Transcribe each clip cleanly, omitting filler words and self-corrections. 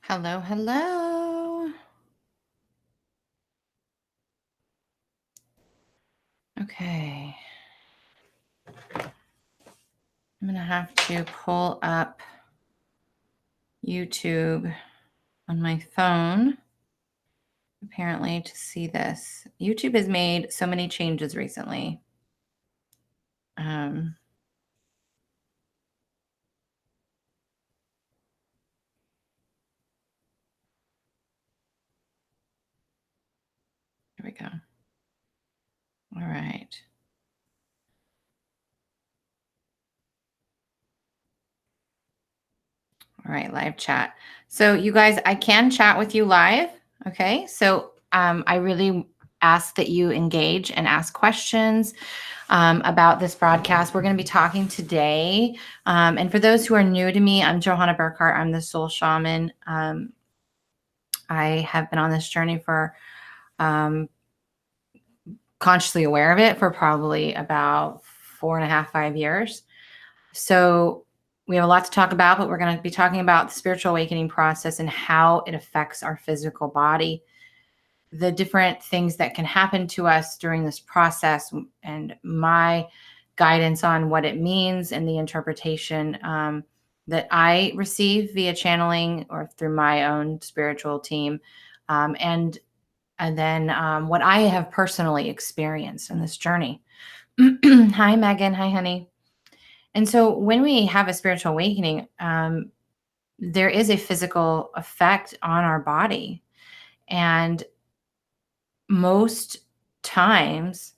Hello, hello. Okay. I'm going to have to pull up YouTube on my phone, apparently, to see this. YouTube has made so many changes recently. Here we go. All right. All right, live chat. So you guys, I can chat with you live. Okay. So I really ask that you engage and ask questions about this broadcast. We're going to be talking today. And for those who are new to me, I'm Johanna Burkhardt. I'm the Soul Shaman. I have been on this journey for consciously aware of it for probably about 4.5, 5 years. So we have a lot to talk about, but we're going to be talking about the spiritual awakening process and how it affects our physical body, the different things that can happen to us during this process, and my guidance on what it means and the interpretation that I receive via channeling or through my own spiritual team. And then what I have personally experienced in this journey. Hi, Megan. Hi, honey. And so when we have a spiritual awakening, there is a physical effect on our body. And most times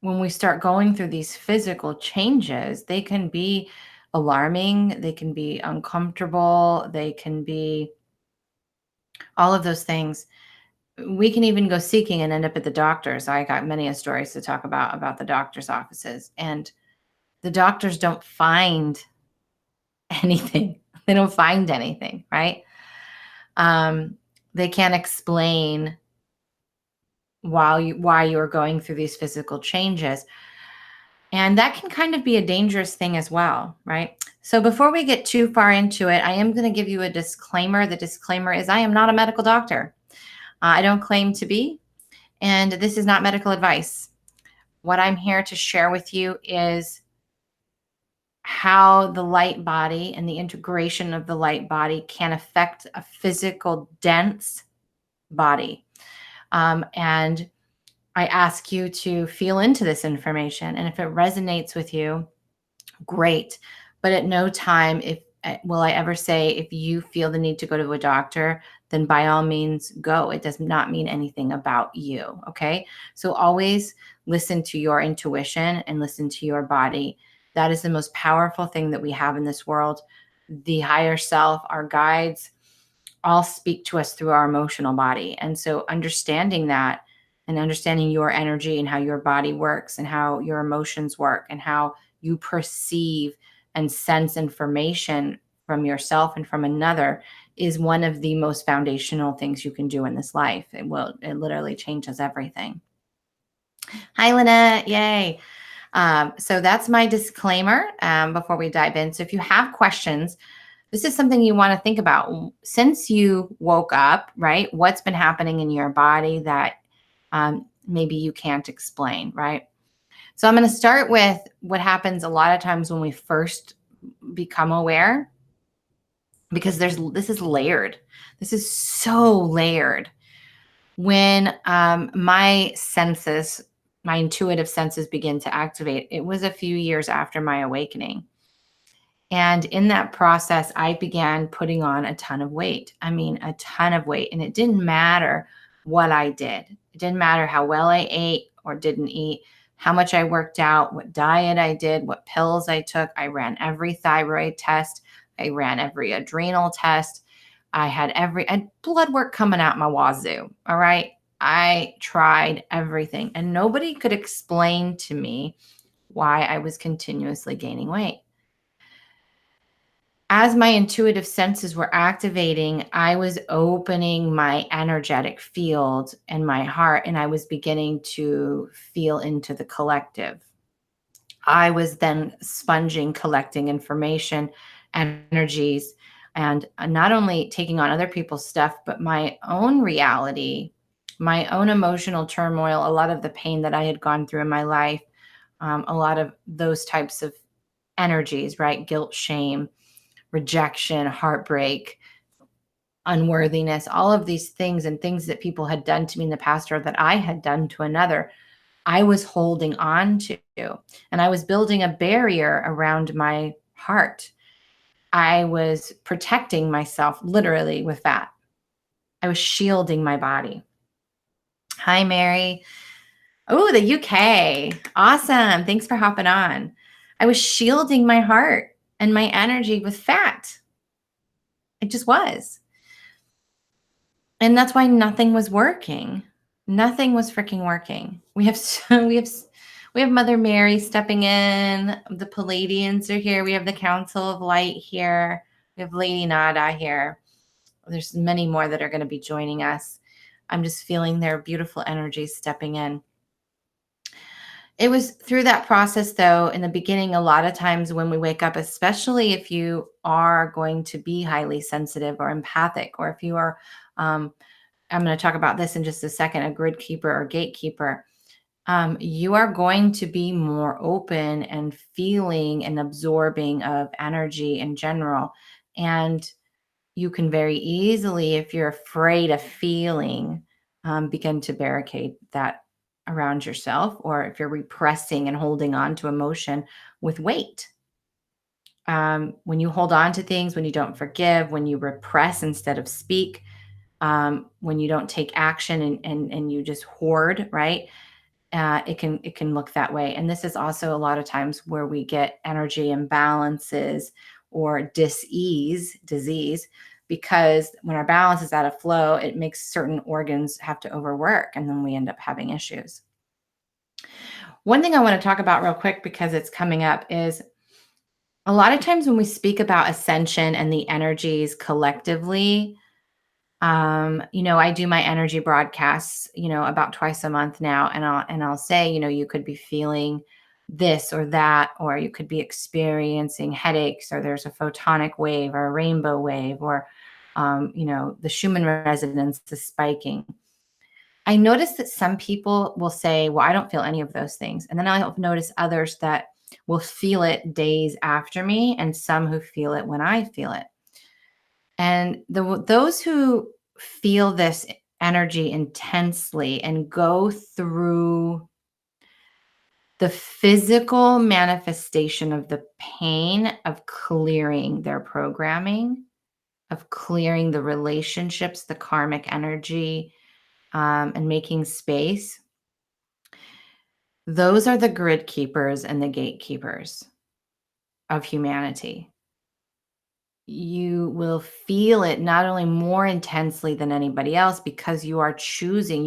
when we start going through these physical changes, they can be alarming, they can be uncomfortable, they can be all of those things. We can even go seeking and end up at the doctor's. I got many stories to talk about the doctor's offices, and the doctors don't find anything. They don't find anything, right? They can't explain why you're going through these physical changes. And that can kind of be a dangerous thing as well, right? So before we get too far into it, I am going to give you a disclaimer. The disclaimer is I am not a medical doctor. I don't claim to be, and this is not medical advice. What I'm here to share with you is how the light body and the integration of the light body can affect a physical, dense body. And I ask you to feel into this information. And if it resonates with you, great. But at no time will I ever say, if you feel the need to go to a doctor, then by all means go. It does not mean anything about you. Okay. So always listen to your intuition and listen to your body. That is the most powerful thing that we have in this world. The higher self, our guides, all speak to us through our emotional body. And so understanding that and understanding your energy and how your body works and how your emotions work and how you perceive and sense information from yourself and from another is one of the most foundational things you can do in this life. It literally changes everything. Hi, Lynette. Yay. So that's my disclaimer before we dive in. So if you have questions, this is something you want to think about. Since you woke up, right? What's been happening in your body that maybe you can't explain, right? So I'm going to start with what happens a lot of times when we first become aware, because this is layered. This is so layered. When my senses, my intuitive senses begin to activate, it was a few years after my awakening. And in that process, I began putting on a ton of weight. I mean, a ton of weight. And it didn't matter what I did. It didn't matter how well I ate or didn't eat, how much I worked out, what diet I did, what pills I took. I ran every thyroid test. I ran every adrenal test. I had blood work coming out my wazoo. All right. I tried everything, and nobody could explain to me why I was continuously gaining weight. As my intuitive senses were activating, I was opening my energetic field and my heart, and I was beginning to feel into the collective. I was then sponging, collecting information, energies. and not only taking on other people's stuff, but my own reality, my own emotional turmoil, a lot of the pain that I had gone through in my life, a lot of those types of energies, right? Guilt, shame, rejection, heartbreak, unworthiness, all of these things and things that people had done to me in the past or that I had done to another, I was holding on to. And I was building a barrier around my heart. I was protecting myself literally with that. I was shielding my body. Hi, Mary. Oh, the UK. Awesome. Thanks for hopping on. I was shielding my heart and my energy with fat. It just was. And that's why nothing was working. Nothing was freaking working. We have Mother Mary stepping in. The Palladians are here. We have the Council of Light here. We have Lady Nada here. There's many more that are going to be joining us. I'm just feeling their beautiful energies stepping in. It was through that process, though, in the beginning, a lot of times when we wake up, especially if you are going to be highly sensitive or empathic, or if you are, I'm going to talk about this in just a second, a grid keeper or gatekeeper, you are going to be more open and feeling and absorbing of energy in general. And you can very easily, if you're afraid of feeling, begin to barricade that around yourself, or if you're repressing and holding on to emotion with weight. When you hold on to things, when you don't forgive, when you repress instead of speak, when you don't take action and you just hoard, right? It can look that way. And this is also a lot of times where we get energy imbalances or disease, because when our balance is out of flow, it makes certain organs have to overwork, and then we end up having issues. One thing I want to talk about real quick, because it's coming up, is a lot of times when we speak about ascension and the energies collectively, I do my energy broadcasts, about twice a month now, and I'll say, you could be feeling this or that, or you could be experiencing headaches, or there's a photonic wave or a rainbow wave, or the Schumann resonance is spiking. I notice that some people will say, well, I don't feel any of those things. And then I'll notice others that will feel it days after me, and some who feel it when I feel it. And those who feel this energy intensely and go through the physical manifestation of the pain of clearing their programming, of clearing the relationships, the karmic energy, and making space, those are the grid keepers and the gatekeepers of humanity. You will feel it not only more intensely than anybody else, because you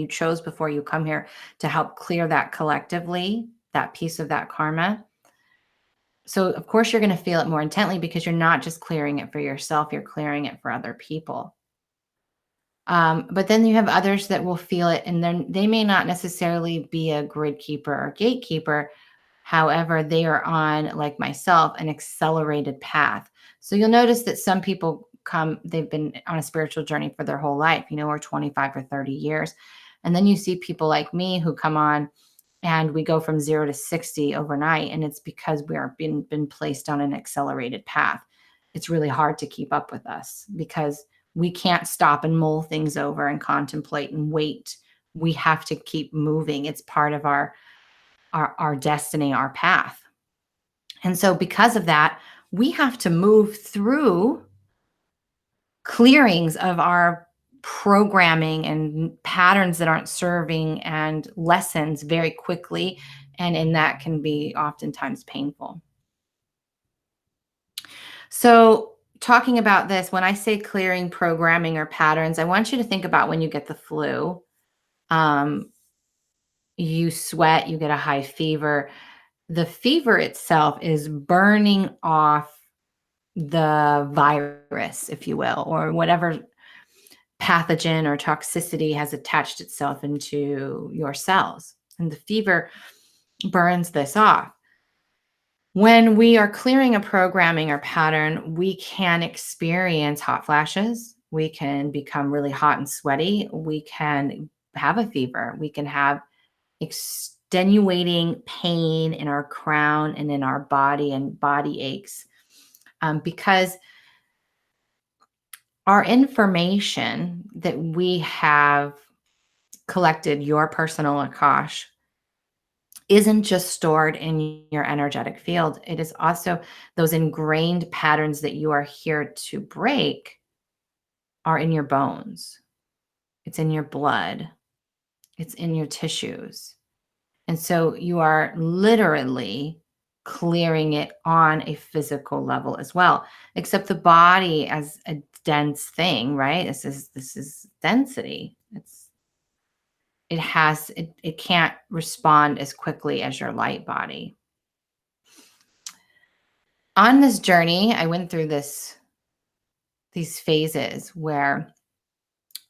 chose before you come here to help clear that collectively, that piece of that karma. So of course you're going to feel it more intently, because you're not just clearing it for yourself, you're clearing it for other people. But then you have others that will feel it, and then they may not necessarily be a grid keeper or gatekeeper. However, they are on, like myself, an accelerated path. So you'll notice that some people they've been on a spiritual journey for their whole life, or 25 or 30 years. And then you see people like me who come on and we go from 0 to 60 overnight. And it's because we are been placed on an accelerated path. It's really hard to keep up with us, because we can't stop and mull things over and contemplate and wait. We have to keep moving. It's part of our destiny, our path. And so because of that, we have to move through clearings of our programming and patterns that aren't serving, and lessons very quickly. And that can be oftentimes painful. So talking about this, when I say clearing programming or patterns, I want you to think about when you get the flu. You sweat, you get a high fever. The fever itself is burning off the virus, if you will, or whatever pathogen or toxicity has attached itself into your cells. And the fever burns this off. When we are clearing a programming or pattern, we can experience hot flashes. We can become really hot and sweaty. We can have a fever. We can have extenuating pain in our crown and in our body and body aches, because our information that we have collected, your personal Akash, isn't just stored in your energetic field. It is also those ingrained patterns that you are here to break are in your bones. It's in your blood. It's in your tissues. And so you are literally clearing it on a physical level as well, except the body as a dense thing, right? This is density. It can't respond as quickly as your light body. On this journey, I went through these phases where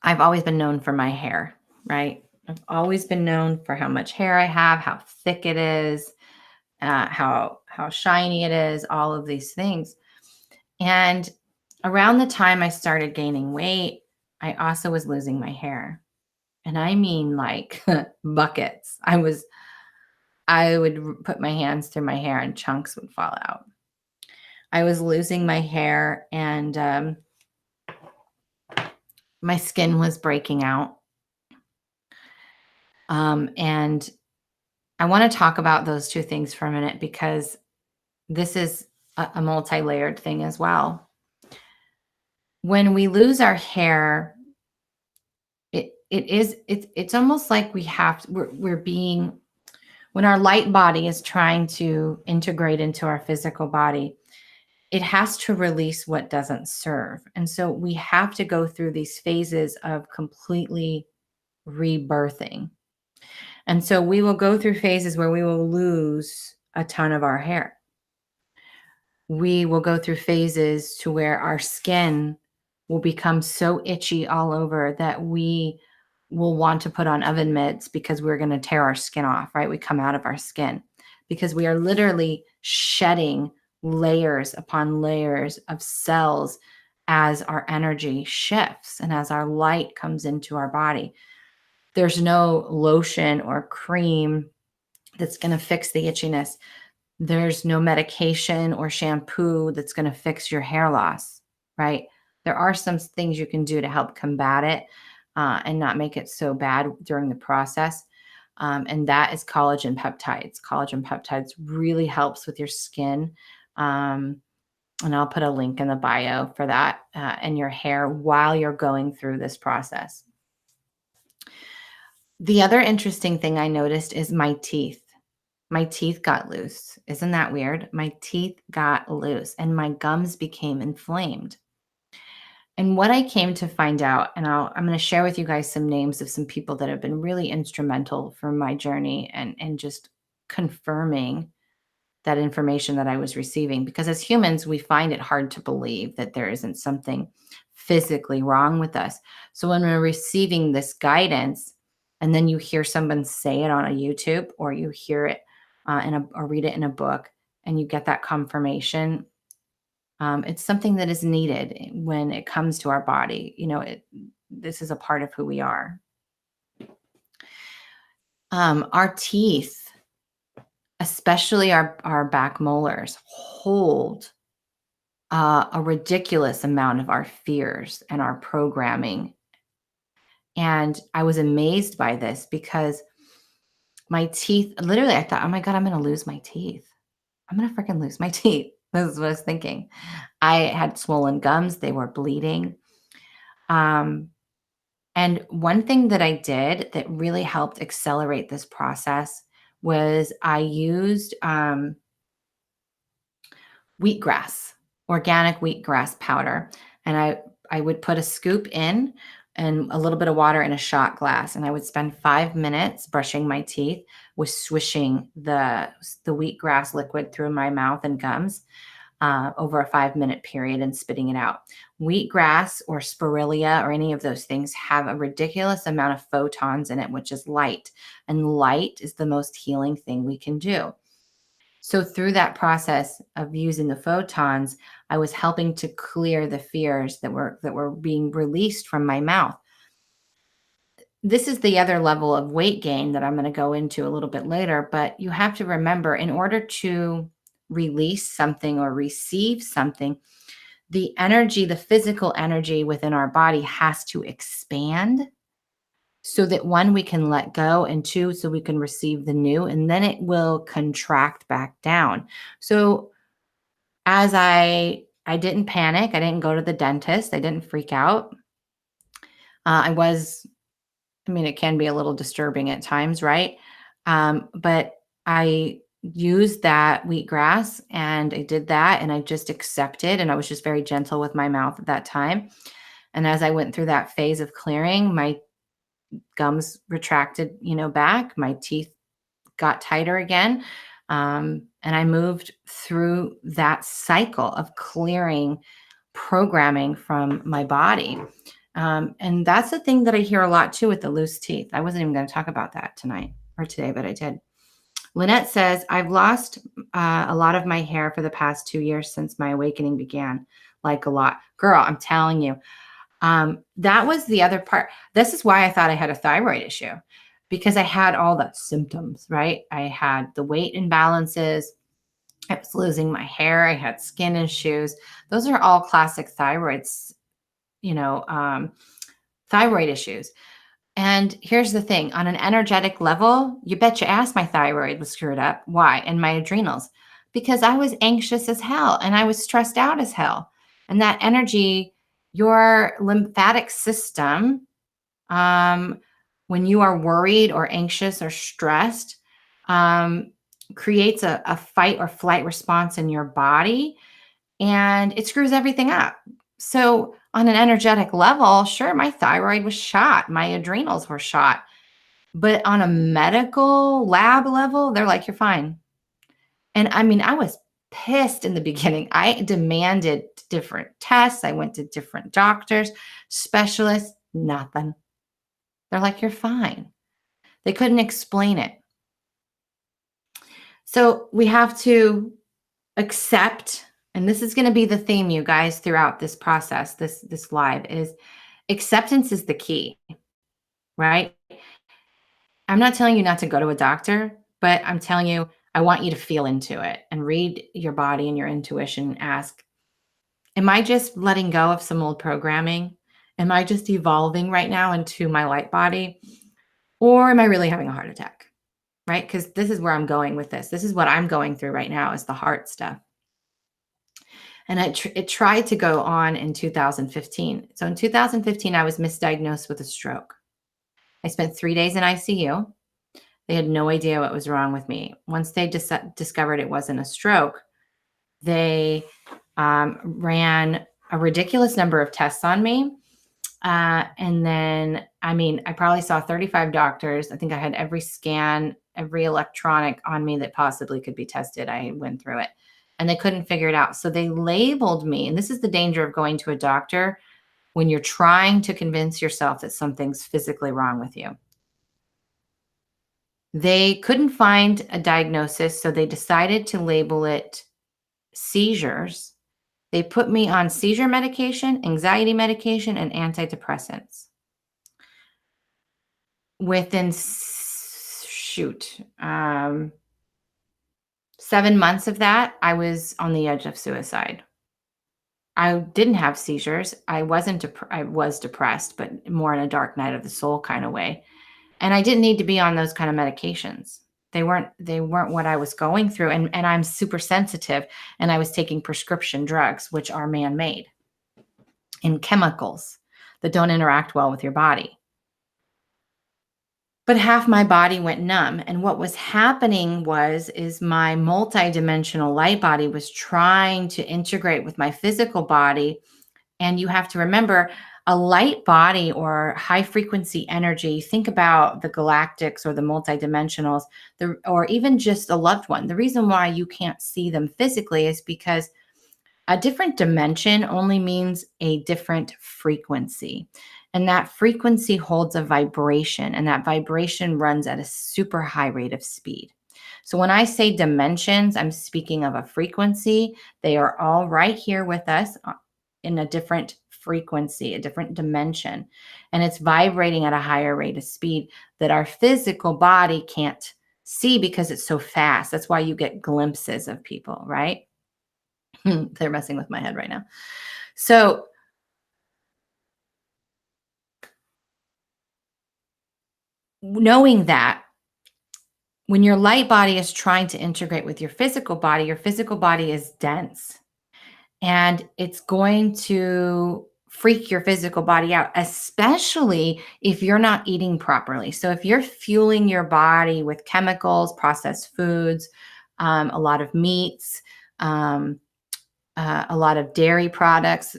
I've always been known for my hair, right? I've always been known for how much hair I have, how thick it is, how shiny it is, all of these things. And around the time I started gaining weight, I also was losing my hair. And I mean like buckets. I would put my hands through my hair and chunks would fall out. I was losing my hair, and my skin was breaking out. And I want to talk about those two things for a minute, because this is a multi-layered thing as well. When we lose our hair, it's almost like we're being, when our light body is trying to integrate into our physical body, it has to release what doesn't serve. And so we have to go through these phases of completely rebirthing. And so we will go through phases where we will lose a ton of our hair. We will go through phases to where our skin will become so itchy all over that we will want to put on oven mitts because we're going to tear our skin off, right? We come out of our skin because we are literally shedding layers upon layers of cells as our energy shifts and as our light comes into our body. There's no lotion or cream that's going to fix the itchiness. There's no medication or shampoo that's going to fix your hair loss, right? There are some things you can do to help combat it and not make it so bad during the process. And that is collagen peptides. Collagen peptides really helps with your skin. And I'll put a link in the bio for that and your hair while you're going through this process. The other interesting thing I noticed is my teeth. My teeth got loose. Isn't that weird? My teeth got loose and my gums became inflamed. And what I came to find out, and I'm going to share with you guys some names of some people that have been really instrumental for my journey and just confirming that information that I was receiving. Because as humans, we find it hard to believe that there isn't something physically wrong with us. So when we're receiving this guidance, and then you hear someone say it on a YouTube, or you hear it or read it in a book, and you get that confirmation, it's something that is needed when it comes to our body. This is a part of who we are. Our teeth, especially our back molars, hold a ridiculous amount of our fears and our programming. And I was amazed by this because my teeth, literally, I thought, oh my God, I'm going to lose my teeth. I'm going to freaking lose my teeth. This is what I was thinking. I had swollen gums. They were bleeding. And one thing that I did that really helped accelerate this process was I used wheatgrass, organic wheatgrass powder. And I would put a scoop in and a little bit of water in a shot glass. And I would spend 5 minutes brushing my teeth with swishing the wheatgrass liquid through my mouth and gums over a 5-minute period and spitting it out. Wheatgrass or spirulina or any of those things have a ridiculous amount of photons in it, which is light. And light is the most healing thing we can do. So through that process of using the photons, I was helping to clear the fears that were being released from my mouth. This is the other level of weight gain that I'm going to go into a little bit later, but you have to remember, in order to release something or receive something, the energy, the physical energy within our body has to expand so that one, we can let go, and two, so we can receive the new, and then it will contract back down. So as I didn't panic, I didn't go to the dentist, I didn't freak out. I was, I mean, it can be a little disturbing at times, right? But I used that wheatgrass and I did that and I just accepted, and I was just very gentle with my mouth at that time. And as I went through that phase of clearing, my gums retracted, back, my teeth got tighter again. And I moved through that cycle of clearing programming from my body. And that's the thing that I hear a lot too with the loose teeth. I wasn't even going to talk about that tonight or today, but I did. Lynette says, I've lost a lot of my hair for the past 2 years since my awakening began. Like a lot. Girl, I'm telling you. That was the other part. This is why I thought I had a thyroid issue, because I had all the symptoms, right? I had the weight imbalances. I was losing my hair. I had skin issues. Those are all classic thyroids, thyroid issues. And here's the thing, on an energetic level, you bet your ass my thyroid was screwed up. Why? And my adrenals, because I was anxious as hell and I was stressed out as hell. And that energy, your lymphatic system, when you are worried or anxious or stressed, creates a fight or flight response in your body, and it screws everything up. So on an energetic level, sure, my thyroid was shot, my adrenals were shot. But on a medical lab level, they're like, you're fine. And I mean, I was pissed in the beginning. I demanded different tests. I went to different doctors, specialists, nothing. They're like, you're fine. They couldn't explain it. So we have to accept, and this is going to be the theme, you guys, throughout this process, this live, is acceptance is the key, right? I'm not telling you not to go to a doctor, but I'm telling you, I want you to feel into it and read your body and your intuition and ask, am I just letting go of some old programming? Am I just evolving right now into my light body? Or am I really having a heart attack? Right? Because this is where I'm going with this. This is what I'm going through right now, is the heart stuff. And it tried to go on in 2015. So in 2015, I was misdiagnosed with a stroke. I spent 3 days in ICU. They had no idea what was wrong with me. Once they discovered it wasn't a stroke, they ran a ridiculous number of tests on me. And then, I probably saw 35 doctors. I think I had every scan, every electronic on me that possibly could be tested. I went through it and they couldn't figure it out. So they labeled me. And this is the danger of going to a doctor when you're trying to convince yourself that something's physically wrong with you. They couldn't find a diagnosis, so they decided to label it seizures. They put me on seizure medication, anxiety medication, and antidepressants. Within 7 months of that, I was on the edge of suicide. I didn't have seizures. I was depressed, but more in a dark night of the soul kind of way. And I didn't need to be on those kind of medications. They weren't what I was going through. And I'm super sensitive, and I was taking prescription drugs, which are man-made, and chemicals that don't interact well with your body. But half my body went numb. And what was happening is my multidimensional light body was trying to integrate with my physical body. And you have to remember, a light body or high frequency energy, think about the galactics or the multidimensionals, or even just a loved one. The reason why you can't see them physically is because a different dimension only means a different frequency. And that frequency holds a vibration, and that vibration runs at a super high rate of speed. So when I say dimensions, I'm speaking of a frequency. They are all right here with us in a different frequency, a different dimension. And it's vibrating at a higher rate of speed that our physical body can't see because it's so fast. That's why you get glimpses of people, right? They're messing with my head right now. So knowing that when your light body is trying to integrate with your physical body is dense and it's going to freak your physical body out, especially if you're not eating properly. So if you're fueling your body with chemicals, processed foods, a lot of meats, a lot of dairy products,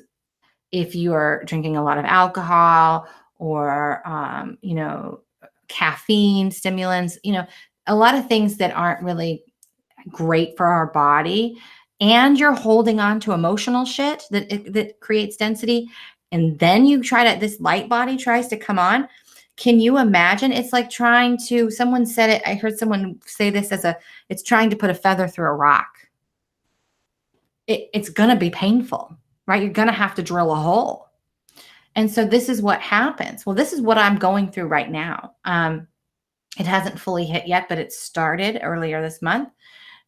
if you are drinking a lot of alcohol or, caffeine, stimulants, a lot of things that aren't really great for our body, and you're holding on to emotional shit that creates density, and then this light body tries to come on. Can you imagine? It's like trying to, someone said it, I heard someone say this it's trying to put a feather through a rock. It's going to be painful, right? You're going to have to drill a hole. And so this is what happens. Well, this is what I'm going through right now. It hasn't fully hit yet, but it started earlier this month.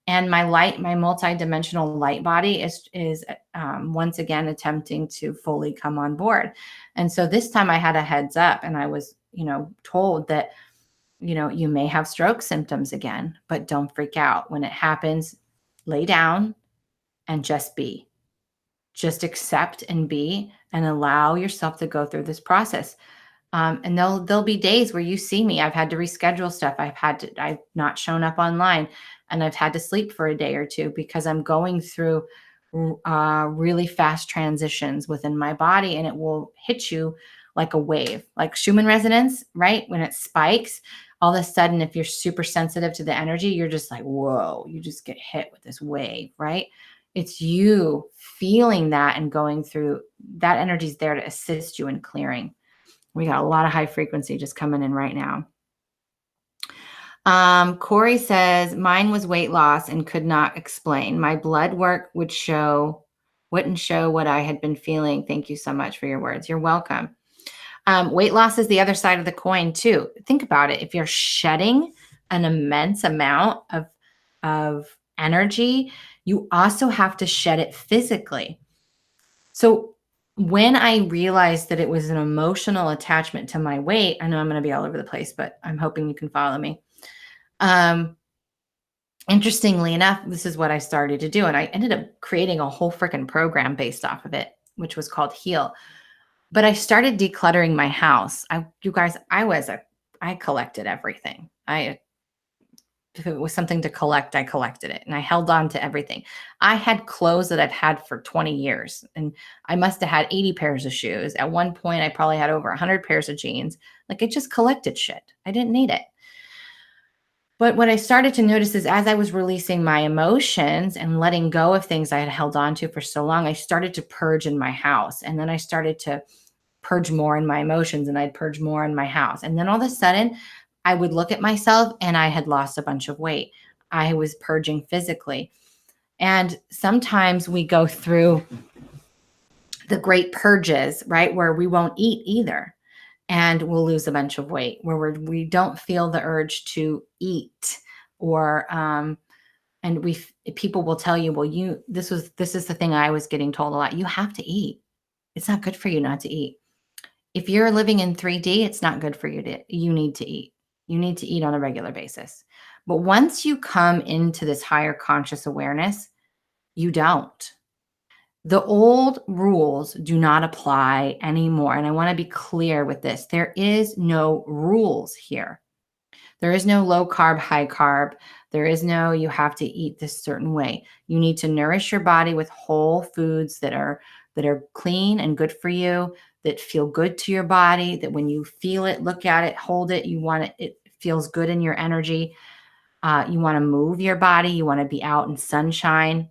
And my multidimensional light body is once again attempting to fully come on board. And so this time I had a heads up, and I was, told that, you may have stroke symptoms again, but don't freak out. When it happens, lay down and just be. Just accept and be, and allow yourself to go through this process. And there'll be days where you see me. I've had to reschedule stuff. I've not shown up online, and I've had to sleep for a day or two because I'm going through really fast transitions within my body, and it will hit you like a wave, like Schumann resonance, right? When it spikes, all of a sudden, if you're super sensitive to the energy, you're just like, whoa, you just get hit with this wave, right? It's you feeling that and going through that. Energy is there to assist you in clearing. We got a lot of high frequency just coming in right now. Corey says, mine was weight loss and could not explain. My blood work wouldn't show what I had been feeling. Thank you so much for your words. You're welcome. Weight loss is the other side of the coin too. Think about it. If you're shedding an immense amount of energy, you also have to shed it physically. So when I realized that it was an emotional attachment to my weight, I know I'm going to be all over the place, but I'm hoping you can follow me. Interestingly enough, this is what I started to do. And I ended up creating a whole freaking program based off of it, which was called Heal. But I started decluttering my house. You guys, I collected everything. If it was something to collect, I collected it, and I held on to everything. I had clothes that I've had for 20 years, and I must have had 80 pairs of shoes. At one point, I probably had over 100 pairs of jeans. Like, I just collected shit. I didn't need it. But what I started to notice is as I was releasing my emotions and letting go of things I had held on to for so long, I started to purge in my house. And then I started to purge more in my emotions, and I'd purge more in my house. And then all of a sudden, I would look at myself and I had lost a bunch of weight. I was purging physically. And sometimes we go through the great purges, right? Where we won't eat either. And we'll lose a bunch of weight, where we don't feel the urge to eat, or and people will tell you, well, this is the thing I was getting told a lot. You have to eat. It's not good for you not to eat. If you're living in 3D, it's not good for you you need to eat. You need to eat on a regular basis. But once you come into this higher conscious awareness, you don't. The old rules do not apply anymore. And I want to be clear with this. There is no rules here. There is no low carb, high carb. There is no, you have to eat this certain way. You need to nourish your body with whole foods that are clean and good for you, that feel good to your body, that when you feel it, look at it, hold it, it feels good in your energy. You want to move your body. You want to be out in sunshine.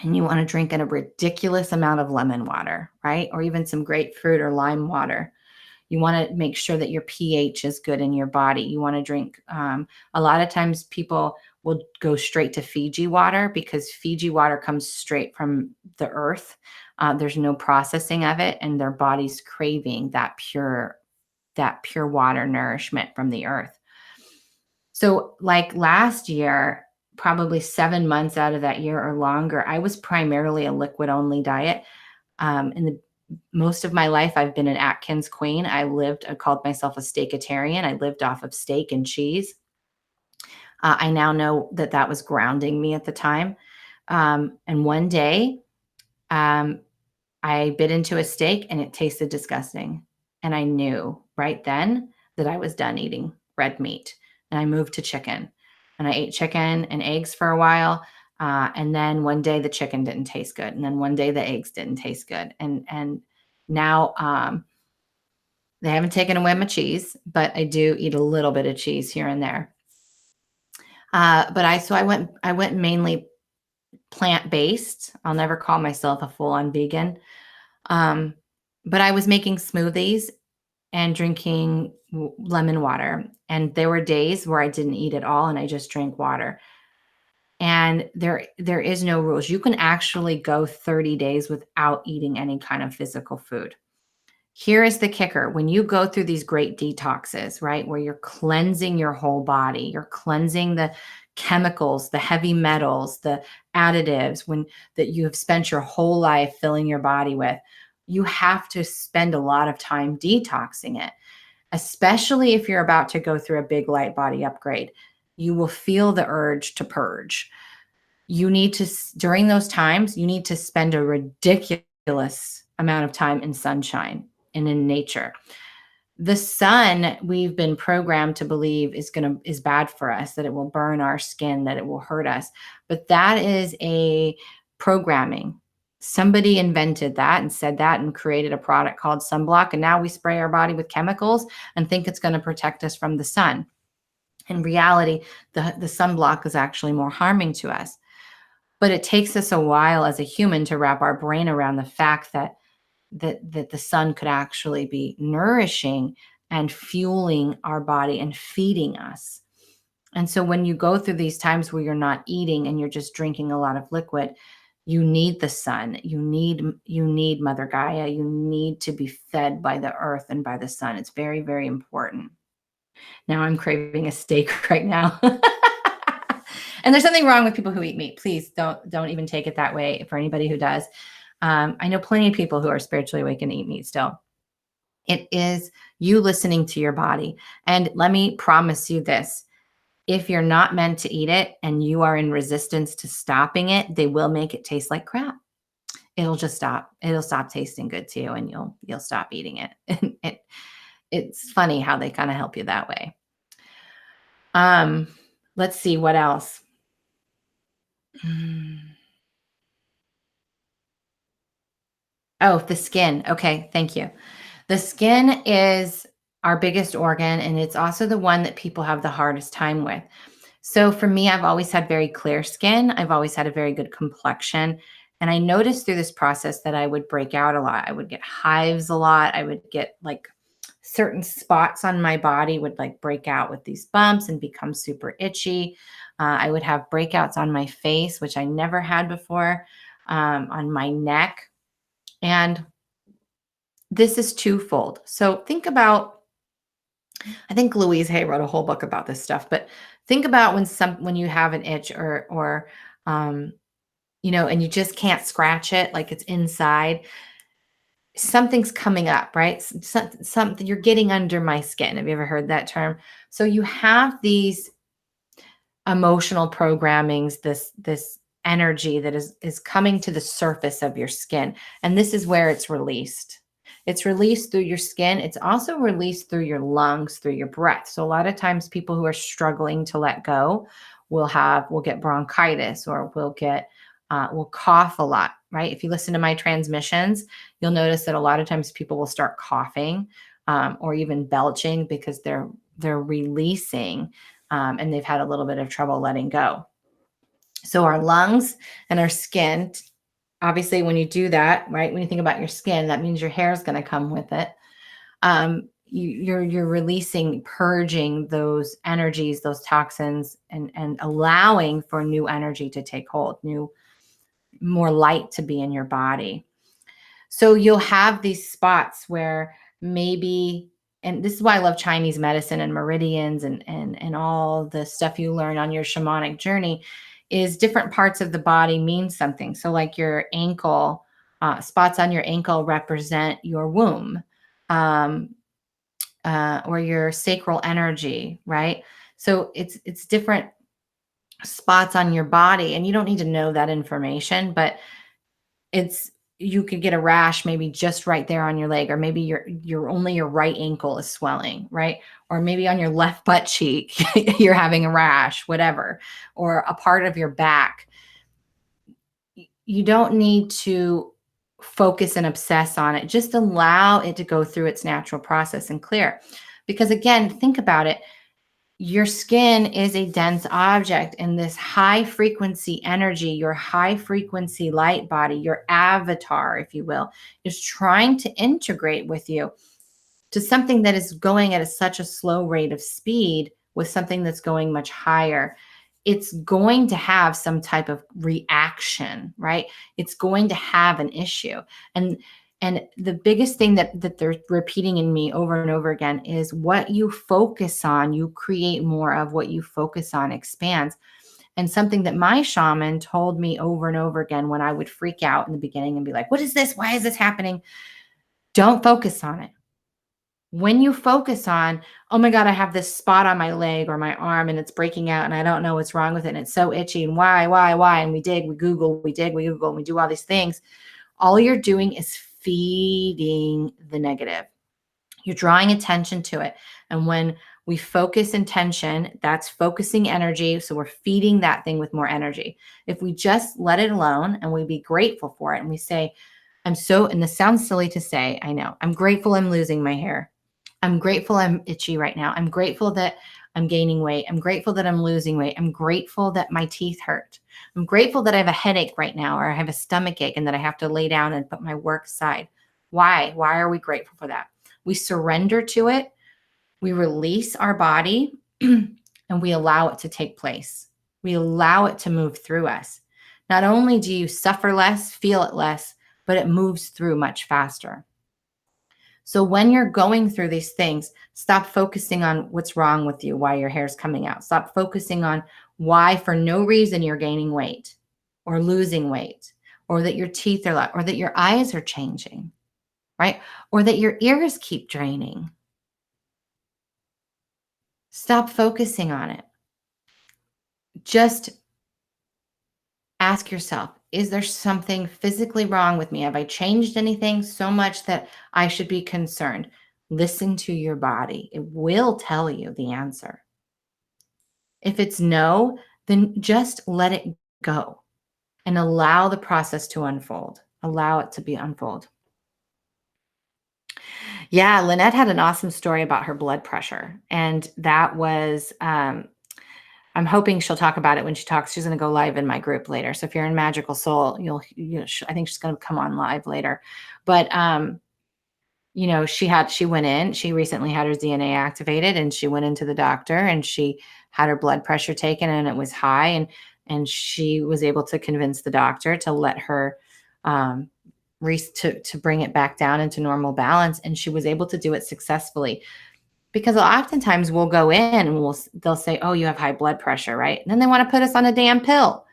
And you want to drink in a ridiculous amount of lemon water, right? Or even some grapefruit or lime water. You want to make sure that your pH is good in your body. You want to drink. A lot of times people will go straight to Fiji water, because Fiji water comes straight from the earth. There's no processing of it, and their body's craving that pure water nourishment from the earth. So like last year, probably 7 months out of that year or longer, I was primarily a liquid only diet. In the most of my life, I've been an Atkins queen. I called myself a steakitarian. I lived off of steak and cheese. I now know that that was grounding me at the time. And one day, um, I bit into a steak and it tasted disgusting. And I knew right then that I was done eating red meat. And I moved to chicken. And I ate chicken and eggs for a while. And then one day the chicken didn't taste good. And then one day the eggs didn't taste good. And now they haven't taken away my cheese, but I do eat a little bit of cheese here and there. But I went mainly plant-based. I'll never call myself a full-on vegan. But I was making smoothies and drinking lemon water. And there were days where I didn't eat at all and I just drank water. And there is no rules. You can actually go 30 days without eating any kind of physical food. Here is the kicker. When you go through these great detoxes, right, where you're cleansing your whole body, you're cleansing the chemicals, the heavy metals, the additives that you have spent your whole life filling your body with, you have to spend a lot of time detoxing it, especially if you're about to go through a big light body upgrade. You will feel the urge to purge. You need to, during those times, you need to spend a ridiculous amount of time in sunshine and in nature. The sun, we've been programmed to believe is bad for us, that it will burn our skin, that it will hurt us. But that is a programming. Somebody invented that and said that and created a product called sunblock. And now we spray our body with chemicals and think it's going to protect us from the sun. In reality, the sunblock is actually more harming to us. But it takes us a while as a human to wrap our brain around the fact that the sun could actually be nourishing and fueling our body and feeding us. And so when you go through these times where you're not eating and you're just drinking a lot of liquid, you need the sun. You need Mother Gaia. You need to be fed by the earth and by the sun. It's very, very important. Now I'm craving a steak right now. And there's something wrong with people who eat meat. Please don't even take it that way for anybody who does. I know plenty of people who are spiritually awakened and eat meat still. It is you listening to your body. And let me promise you this. If you're not meant to eat it and you are in resistance to stopping it, they will make it taste like crap. It'll just stop. It'll stop tasting good to you and you'll stop eating it. It's funny how they kind of help you that way. Let's see what else. Oh, the skin. Okay, thank you. The skin is our biggest organ, and it's also the one that people have the hardest time with. So for me, I've always had very clear skin. I've always had a very good complexion. And I noticed through this process that I would break out a lot. I would get hives a lot. I would get like certain spots on my body would like break out with these bumps and become super itchy. I would have breakouts on my face, which I never had before, on my neck. And this is twofold. So think about, I think Louise Hay wrote a whole book about this stuff, but think about when you have an itch or and you just can't scratch it, like it's inside, something's coming up, right? Something you're getting under my skin. Have you ever heard that term? So you have these emotional programmings, this energy that is coming to the surface of your skin. And this is where it's released. It's released through your skin. It's also released through your lungs, through your breath. So a lot of times people who are struggling to let go will get bronchitis or will cough a lot, right? If you listen to my transmissions, you'll notice that a lot of times people will start coughing or even belching because they're releasing and they've had a little bit of trouble letting go. So our lungs and our skin, obviously when you do that, right, when you think about your skin, that means your hair is going to come with it. you're releasing, purging those energies, those toxins, and allowing for new energy to take hold, more light to be in your body. So you'll have these spots where maybe, and this is why I love Chinese medicine and meridians and all the stuff you learn on your shamanic journey, is different parts of the body mean something. So like your ankle, spots on your ankle represent your womb, or your sacral energy, right? So it's different spots on your body, and you don't need to know that information, but you could get a rash maybe just right there on your leg, or maybe only your right ankle is swelling, right? Or maybe on your left butt cheek you're having a rash, whatever, or a part of your back. You don't need to focus and obsess on it. Just allow it to go through its natural process and clear. Because again, think about it. Your skin is a dense object, and this high frequency energy, your high frequency light body, your avatar, if you will, is trying to integrate with you to something that is going at such a slow rate of speed with something that's going much higher. It's going to have some type of reaction, right? It's going to have an issue. And the biggest thing that they're repeating in me over and over again is what you focus on, you create more of. What you focus on expands. And something that my shaman told me over and over again when I would freak out in the beginning and be like, what is this? Why is this happening? Don't focus on it. When you focus on, oh my God, I have this spot on my leg or my arm and it's breaking out and I don't know what's wrong with it and it's so itchy and why? And we Google, and we do all these things. All you're doing is feeding the negative. You're drawing attention to it. And when we focus intention, that's focusing energy. So we're feeding that thing with more energy. If we just let it alone and we be grateful for it and we say, and this sounds silly to say, I know, I'm grateful I'm losing my hair. I'm grateful I'm itchy right now. I'm grateful that I'm gaining weight. I'm grateful that I'm losing weight. I'm grateful that my teeth hurt. I'm grateful that I have a headache right now, or I have a stomach ache and that I have to lay down and put my work aside. Why? Why are we grateful for that? We surrender to it. We release our body and we allow it to take place. We allow it to move through us. Not only do you suffer less, feel it less, but it moves through much faster. So when you're going through these things, stop focusing on what's wrong with you, why your hair's coming out. Stop focusing on why for no reason you're gaining weight or losing weight, or that your teeth are loud, or that your eyes are changing, right? Or that your ears keep draining. Stop focusing on it. Just ask yourself, is there something physically wrong with me? Have I changed anything so much that I should be concerned? Listen to your body. It will tell you the answer. If it's no, then just let it go and allow the process to unfold. Allow it to unfold. Yeah, Lynette had an awesome story about her blood pressure. And that was, I'm hoping she'll talk about it when she talks. She's going to go live in my group later. So if you're in Magical Soul, I think she's going to come on live later. But, she went in, she recently had her DNA activated, and she went into the doctor and she had her blood pressure taken and it was high. And she was able to convince the doctor to let her, to bring it back down into normal balance. And she was able to do it successfully. Because oftentimes we'll go in and they'll say, oh, you have high blood pressure, right? And then they want to put us on a damn pill.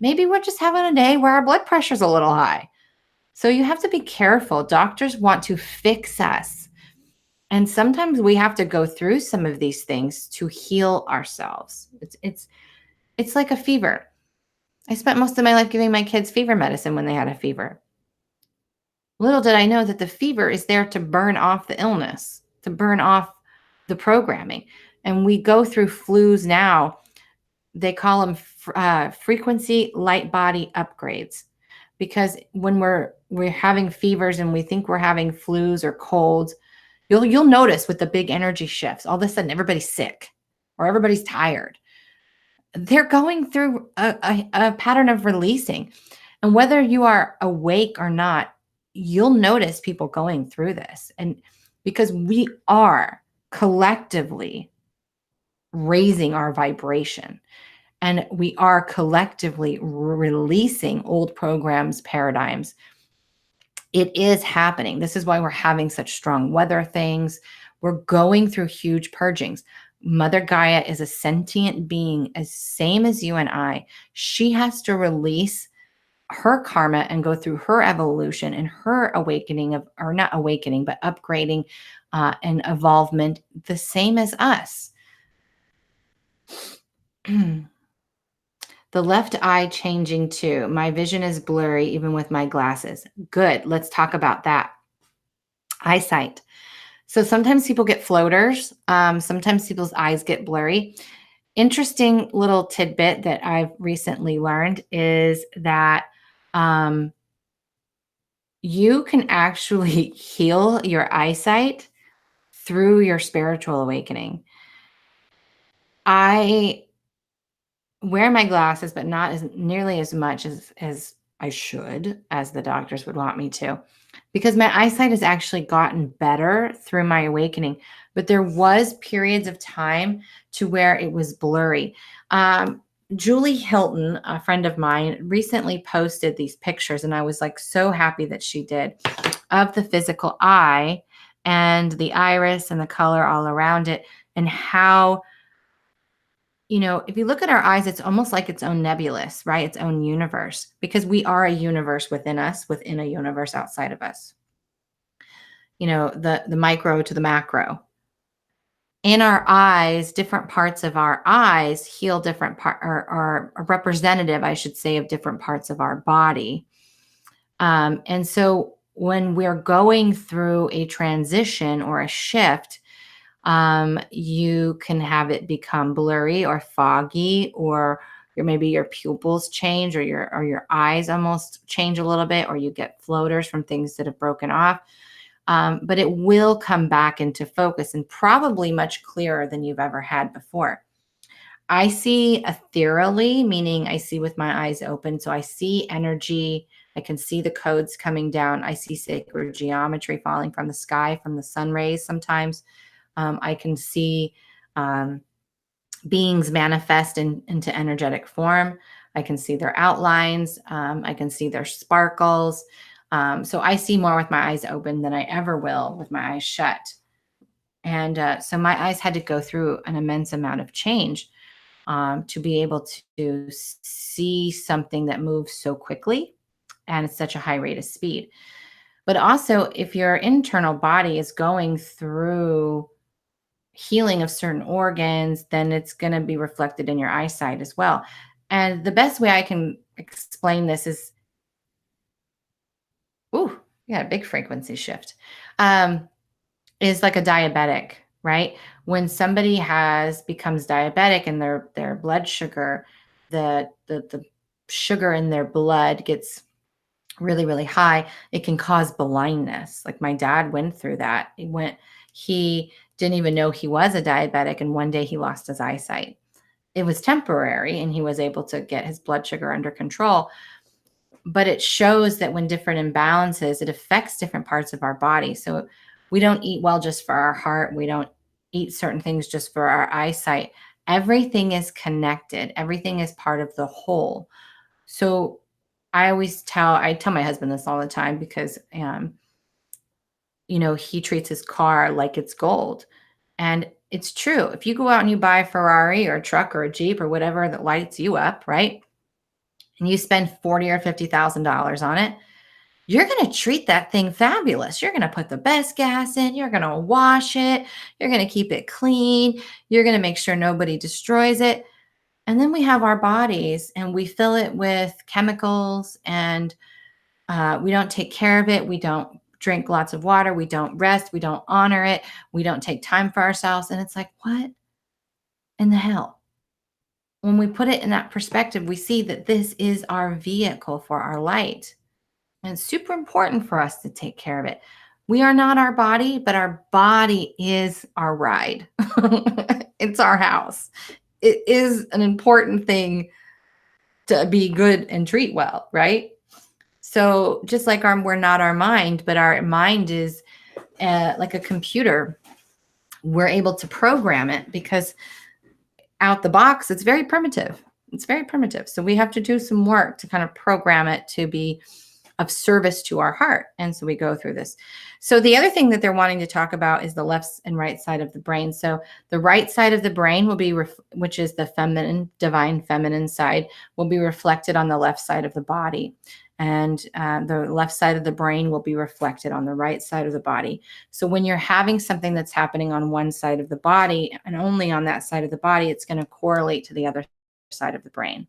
Maybe we're just having a day where our blood pressure's a little high. So you have to be careful. Doctors want to fix us. And sometimes we have to go through some of these things to heal ourselves. It's like a fever. I spent most of my life giving my kids fever medicine when they had a fever. Little did I know that the fever is there to burn off the illness, to burn off the programming. And we go through flus now. They call them frequency light body upgrades, because when we're having fevers and we think we're having flus or colds, you'll notice with the big energy shifts, all of a sudden everybody's sick or everybody's tired. They're going through a pattern of releasing. And whether you are awake or not, you'll notice people going through this. And because we are collectively raising our vibration. And we are collectively releasing old programs, paradigms. It is happening. This is why we're having such strong weather things. We're going through huge purgings. Mother Gaia is a sentient being, as same as you and I. She has to release her karma and go through her evolution and her awakening of, or not awakening, but upgrading and evolvement, the same as us. The left eye changing too. My vision is blurry even with my glasses. Good. Let's talk about that. Eyesight. So sometimes people get floaters. Sometimes people's eyes get blurry. Interesting little tidbit that I've recently learned is that you can actually heal your eyesight through your spiritual awakening. I wear my glasses, but not as nearly as much as I should, as the doctors would want me to, because my eyesight has actually gotten better through my awakening. But there was periods of time to where it was blurry. Julie Hilton, a friend of mine, recently posted these pictures, and I was like so happy that she did, of the physical eye and the iris and the color all around it, and how, you know, if you look at our eyes, it's almost like its own nebulous, right? Its own universe, because we are a universe within us, within a universe outside of us. You know, the micro to the macro. In our eyes, different parts of our eyes heal different part, or are representative, I should say, of different parts of our body. And so when we're going through a transition or a shift, you can have it become blurry or foggy, or maybe your pupils change, or your eyes almost change a little bit, or you get floaters from things that have broken off. But it will come back into focus, and probably much clearer than you've ever had before. I see ethereally, meaning I see with my eyes open. So I see energy. I can see the codes coming down. I see sacred geometry falling from the sky, from the sun rays sometimes. I can see beings manifest into energetic form. I can see their outlines. I can see their sparkles. So I see more with my eyes open than I ever will with my eyes shut. And so my eyes had to go through an immense amount of change to be able to see something that moves so quickly and at such a high rate of speed. But also, if your internal body is going through healing of certain organs, then it's going to be reflected in your eyesight as well. And the best way I can explain this is, a big frequency shift, is like a diabetic, right? When somebody becomes diabetic and their blood sugar, the sugar in their blood gets really, really high, it can cause blindness. Like my dad went through that. He didn't even know he was a diabetic, and one day he lost his eyesight. It was temporary, and he was able to get his blood sugar under control. But it shows that when different imbalances, it affects different parts of our body. So we don't eat well just for our heart. We don't eat certain things just for our eyesight. Everything is connected. Everything is part of the whole. So I tell my husband this all the time, because, he treats his car like it's gold. And it's true. If you go out and you buy a Ferrari or a truck or a Jeep or whatever that lights you up, right? And you spend $40,000 or $50,000 on it, you're going to treat that thing fabulous. You're going to put the best gas in. You're going to wash it. You're going to keep it clean. You're going to make sure nobody destroys it. And then we have our bodies, and we fill it with chemicals, and we don't take care of it. We don't drink lots of water. We don't rest. We don't honor it. We don't take time for ourselves. And it's like, what in the hell? When we put it in that perspective, we see that this is our vehicle for our light. And it's super important for us to take care of it. We are not our body, but our body is our ride. It's our house. It is an important thing to be good and treat well, right? So just like we're not our mind, but our mind is like a computer, we're able to program it, because out the box, it's very primitive. It's very primitive. So we have to do some work to kind of program it to be of service to our heart. And so we go through this. So the other thing that they're wanting to talk about is the left and right side of the brain. So the right side of the brain will be, which is the feminine, divine feminine side, will be reflected on the left side of the body. And the left side of the brain will be reflected on the right side of the body. So when you're having something that's happening on one side of the body, and only on that side of the body, it's going to correlate to the other side of the brain.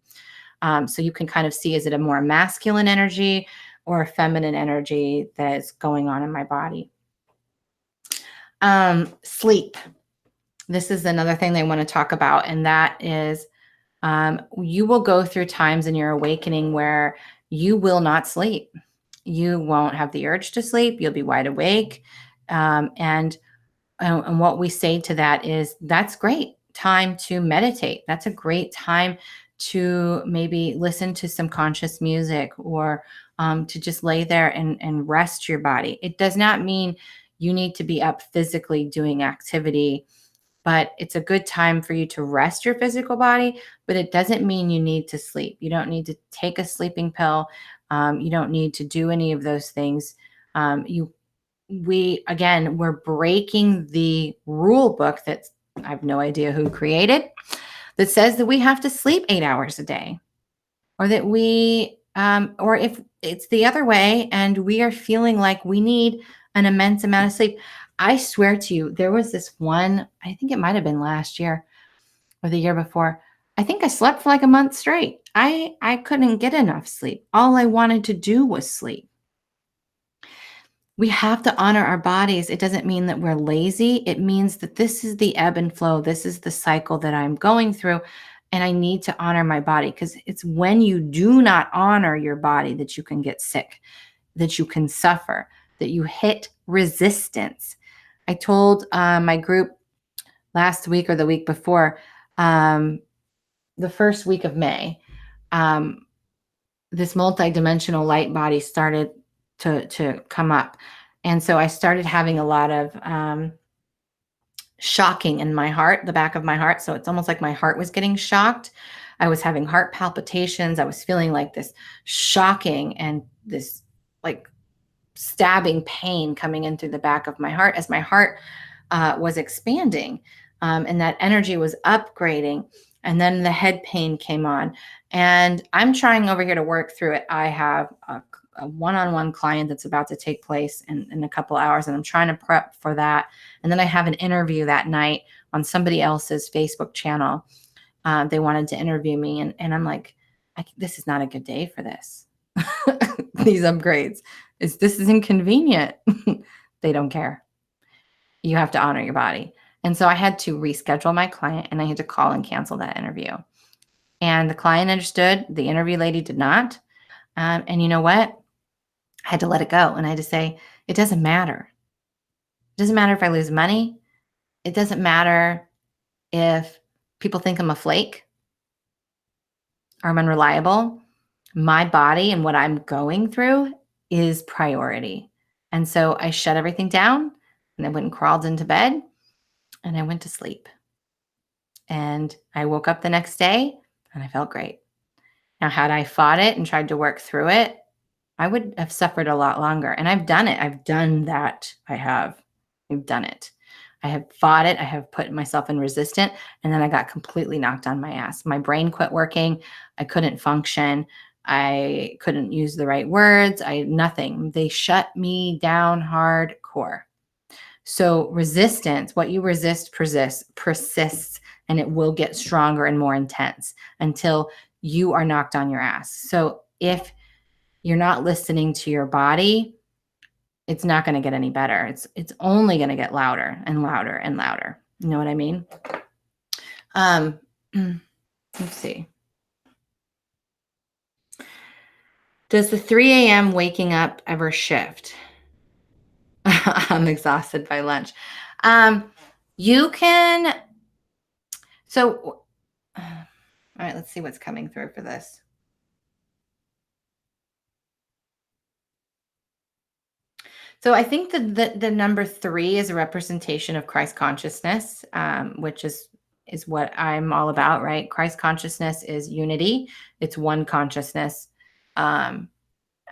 So you can kind of see, is it a more masculine energy or a feminine energy that is going on in my body? Sleep. This is another thing they want to talk about, and that is you will go through times in your awakening where you will not sleep. You won't have the urge to sleep. You'll be wide awake. And what we say to that is, that's great time to meditate. That's a great time to maybe listen to some conscious music, or to just lay there and rest your body. It does not mean you need to be up physically doing activity, but it's a good time for you to rest your physical body. But it doesn't mean you need to sleep. You don't need to take a sleeping pill. You don't need to do any of those things. We're breaking the rule book that I have no idea who created, that says that we have to sleep 8 hours a day, or that or if it's the other way and we are feeling like we need an immense amount of sleep. I swear to you, there was this one, I think it might have been last year or the year before. I think I slept for like a month straight. I couldn't get enough sleep. All I wanted to do was sleep. We have to honor our bodies. It doesn't mean that we're lazy. It means that this is the ebb and flow. This is the cycle that I'm going through, and I need to honor my body, because it's when you do not honor your body that you can get sick, that you can suffer, that you hit resistance. I told my group last week or the week before, the first week of May, this multidimensional light body started to come up. And so I started having a lot of shocking in my heart, the back of my heart. So it's almost like my heart was getting shocked. I was having heart palpitations. I was feeling like this shocking and this like stabbing pain coming in through the back of my heart, as my heart was expanding, and that energy was upgrading. And then the head pain came on, and I'm trying over here to work through it. I have a one-on-one client that's about to take place in a couple hours, and I'm trying to prep for that. And then I have an interview that night on somebody else's Facebook channel. They wanted to interview me, and I'm like, this is not a good day for this. These upgrades. This is inconvenient. They don't care. You have to honor your body. And so I had to reschedule my client, and I had to call and cancel that interview. And the client understood. The interview lady did not. And you know what? I had to let it go. And I had to say, it doesn't matter. It doesn't matter if I lose money. It doesn't matter if people think I'm a flake or I'm unreliable. My body and what I'm going through is priority. And so I shut everything down, and I went and crawled into bed, and I went to sleep. And I woke up the next day and I felt great. Now, had I fought it and tried to work through it, I would have suffered a lot longer. And I've done it. I've done that. I've done it. I have fought it. I have put myself in resistance. And then I got completely knocked on my ass. My brain quit working. I couldn't function. I couldn't use the right words. Nothing. They shut me down hardcore. So resistance, what you resist persists, and it will get stronger and more intense until you are knocked on your ass. So if you're not listening to your body, it's not going to get any better. It's only going to get louder and louder and louder. You know what I mean? Let's see. Does the 3 a.m. waking up ever shift? I'm exhausted by lunch. You can. So, all right, let's see what's coming through for this. So I think that the number 3 is a representation of Christ consciousness, which is what I'm all about, right? Christ consciousness is unity. It's one consciousness. Um,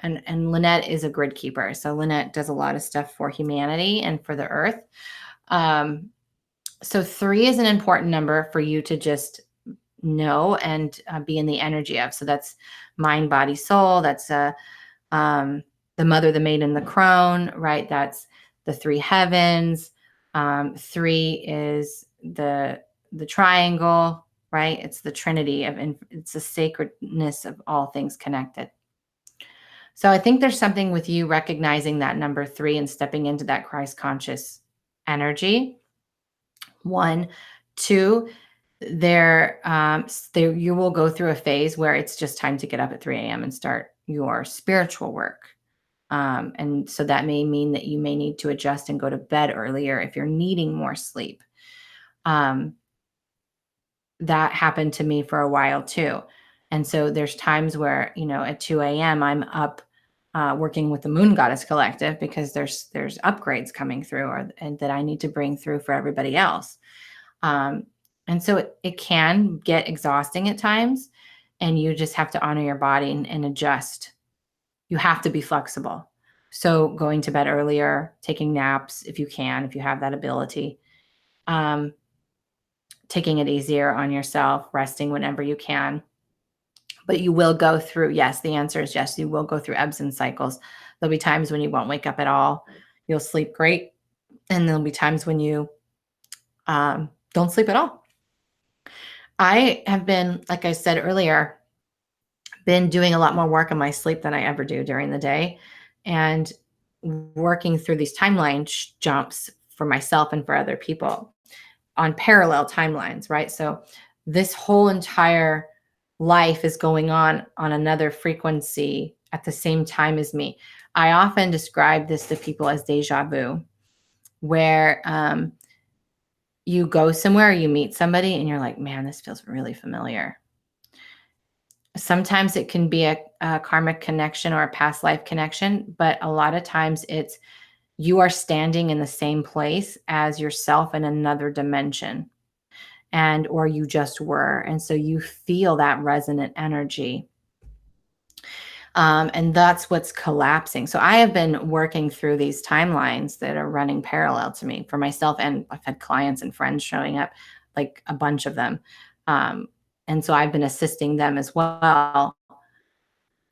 and Lynette is a grid keeper. So Lynette does a lot of stuff for humanity and for the earth. So 3 is an important number for you to just know and be in the energy of. So that's mind, body, soul. That's the mother, the maiden, the crone, right? That's the 3 heavens. 3 is the triangle, right? It's the trinity of, it's the sacredness of all things connected. So I think there's something with you recognizing that number 3 and stepping into that Christ conscious energy. 1, 2, there you will go through a phase where it's just time to get up at 3 a.m. and start your spiritual work. And so that may mean that you may need to adjust and go to bed earlier if you're needing more sleep. That happened to me for a while too. And so there's times where, at 2 a.m. I'm up working with the Moon Goddess Collective because there's upgrades coming through and that I need to bring through for everybody else. And so it can get exhausting at times, and you just have to honor your body and adjust. You have to be flexible. So going to bed earlier, taking naps if you can, if you have that ability, taking it easier on yourself, resting whenever you can. But you will go through, yes, the answer is yes, you will go through ebbs and cycles. There'll be times when you won't wake up at all. You'll sleep great. And there'll be times when you don't sleep at all. I have been, like I said earlier, been doing a lot more work on my sleep than I ever do during the day, and working through these timeline jumps for myself and for other people on parallel timelines, right? So this whole entire life is going on another frequency at the same time as me. I often describe this to people as deja vu, where you go somewhere, you meet somebody, and you're like, man, this feels really familiar. Sometimes it can be a karmic connection or a past life connection, but a lot of times it's you are standing in the same place as yourself in another dimension, or you just were. And so you feel that resonant energy. And that's what's collapsing. So I have been working through these timelines that are running parallel to me for myself. And I've had clients and friends showing up, like a bunch of them. And so I've been assisting them as well.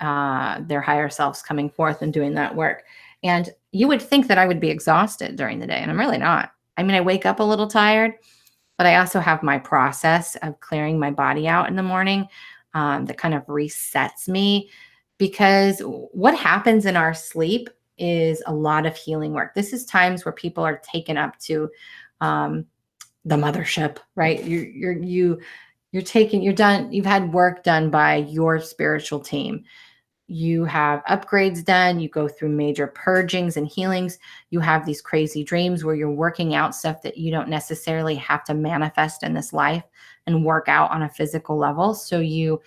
Their higher selves coming forth and doing that work. And you would think that I would be exhausted during the day, and I'm really not. I mean, I wake up a little tired, but I also have my process of clearing my body out in the morning that kind of resets me, because what happens in our sleep is a lot of healing work. This is times where people are taken up to the mothership, right? You're done. You've had work done by your spiritual team. You have upgrades done. You go through major purgings and healings. You have these crazy dreams where you're working out stuff that you don't necessarily have to manifest in this life and work out on a physical level. So you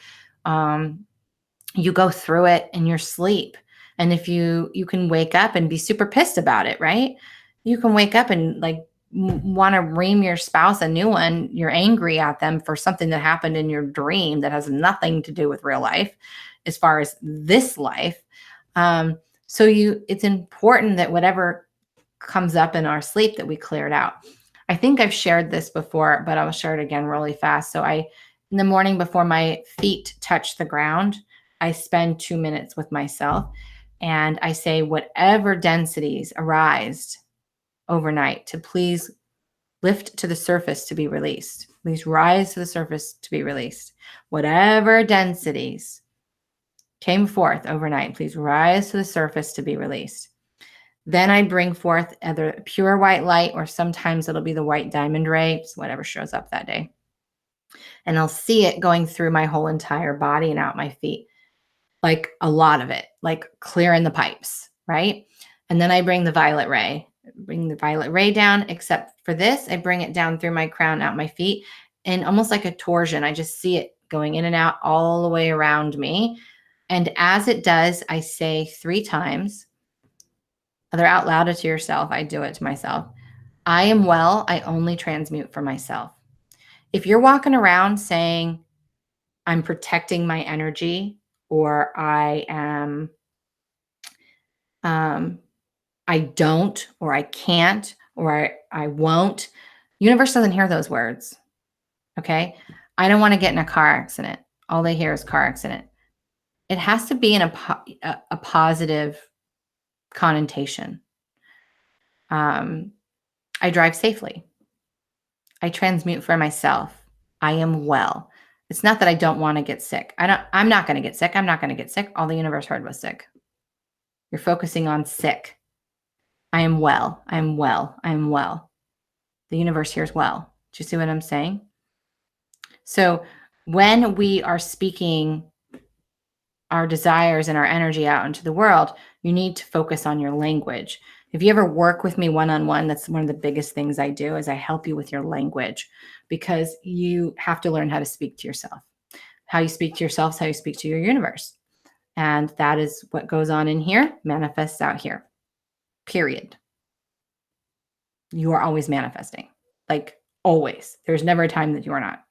go through it in your sleep. And if you can wake up and be super pissed about it, right? You can wake up and like want to ream your spouse a new one. You're angry at them for something that happened in your dream that has nothing to do with real life as far as this life. So it's important that whatever comes up in our sleep that we clear it out. I think I've shared this before, but I'll share it again really fast. So in the morning before my feet touch the ground, I spend 2 minutes with myself and I say, whatever densities arise overnight, to please lift to the surface to be released. Please rise to the surface to be released. Whatever densities came forth overnight, please rise to the surface to be released. Then I bring forth either pure white light, or sometimes it'll be the white diamond ray, whatever shows up that day. And I'll see it going through my whole entire body and out my feet, like a lot of it, like clearing the pipes, right? And then I bring the violet ray down, except for this, I bring it down through my crown, out my feet, and almost like a torsion. I just see it going in and out all the way around me. And as it does, I say 3 times, Either out loud or to yourself. I do it to myself. I am well. I only transmute for myself. If you're walking around saying, I'm protecting my energy, or I am, I don't, or I can't, or I won't, universe doesn't hear those words. Okay. I don't want to get in a car accident. All they hear is car accident. It has to be in a positive connotation. I drive safely. I transmute for myself. I am well. It's not that I don't want to get sick. I'm not going to get sick. I'm not going to get sick. All the universe heard was sick. You're focusing on sick. I am well. I am well. I am well. The universe hears well. Do you see what I'm saying? So when we are speaking our desires and our energy out into the world, you need to focus on your language. If you ever work with me one-on-one, that's one of the biggest things I do is I help you with your language, because you have to learn how to speak to yourself. How you speak to yourself is how you speak to your universe. And that is what goes on in here, manifests out here, period. You are always manifesting, like always. There's never a time that you are not.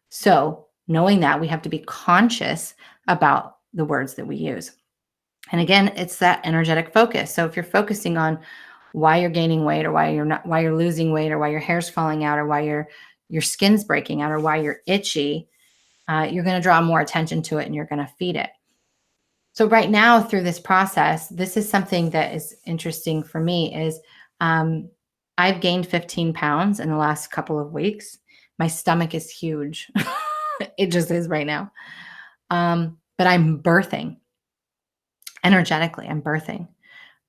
So knowing that, we have to be conscious about the words that we use. And again, it's that energetic focus. So if you're focusing on why you're gaining weight, or why you're losing weight, or why your hair's falling out, or why your skin's breaking out, or why you're itchy, you're going to draw more attention to it, and you're going to feed it. So right now, through this process, this is something that is interesting for me is I've gained 15 pounds in the last couple of weeks. My stomach is huge. It just is right now. But I'm birthing. Energetically, I'm birthing.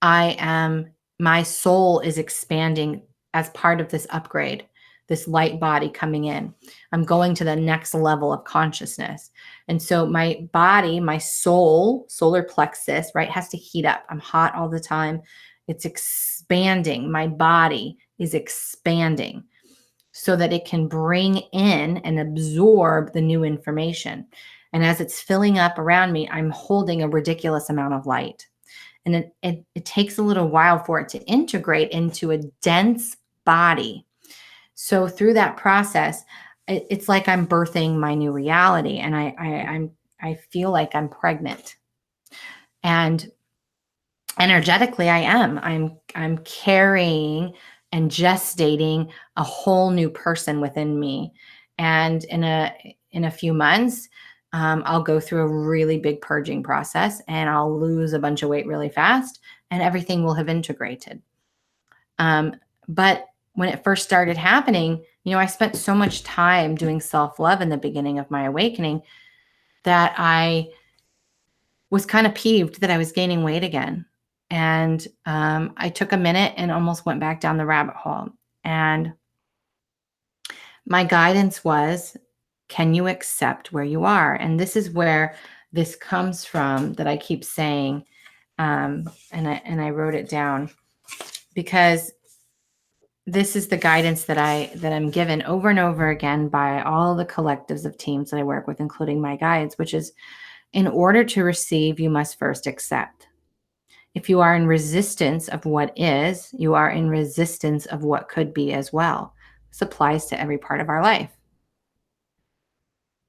My soul is expanding as part of this upgrade, this light body coming in. I'm going to the next level of consciousness. And so my body, my soul, solar plexus, right, has to heat up. I'm hot all the time. It's expanding. My body is expanding so that it can bring in and absorb the new information. And as it's filling up around me, I'm holding a ridiculous amount of light. And it takes a little while for it to integrate into a dense body. So through that process, it's like I'm birthing my new reality, and I feel like I'm pregnant. And energetically, I am. I'm carrying and gestating a whole new person within me. And in a few months, I'll go through a really big purging process, and I'll lose a bunch of weight really fast, and everything will have integrated. But when it first started happening, I spent so much time doing self-love in the beginning of my awakening that I was kind of peeved that I was gaining weight again. And I took a minute and almost went back down the rabbit hole. And my guidance was, can you accept where you are? And this is where this comes from that I keep saying, and I wrote it down because this is the guidance that I'm given over and over again by all the collectives of teams that I work with, including my guides, which is, in order to receive, you must first accept. If you are in resistance of what is, you are in resistance of what could be as well. This applies to every part of our life.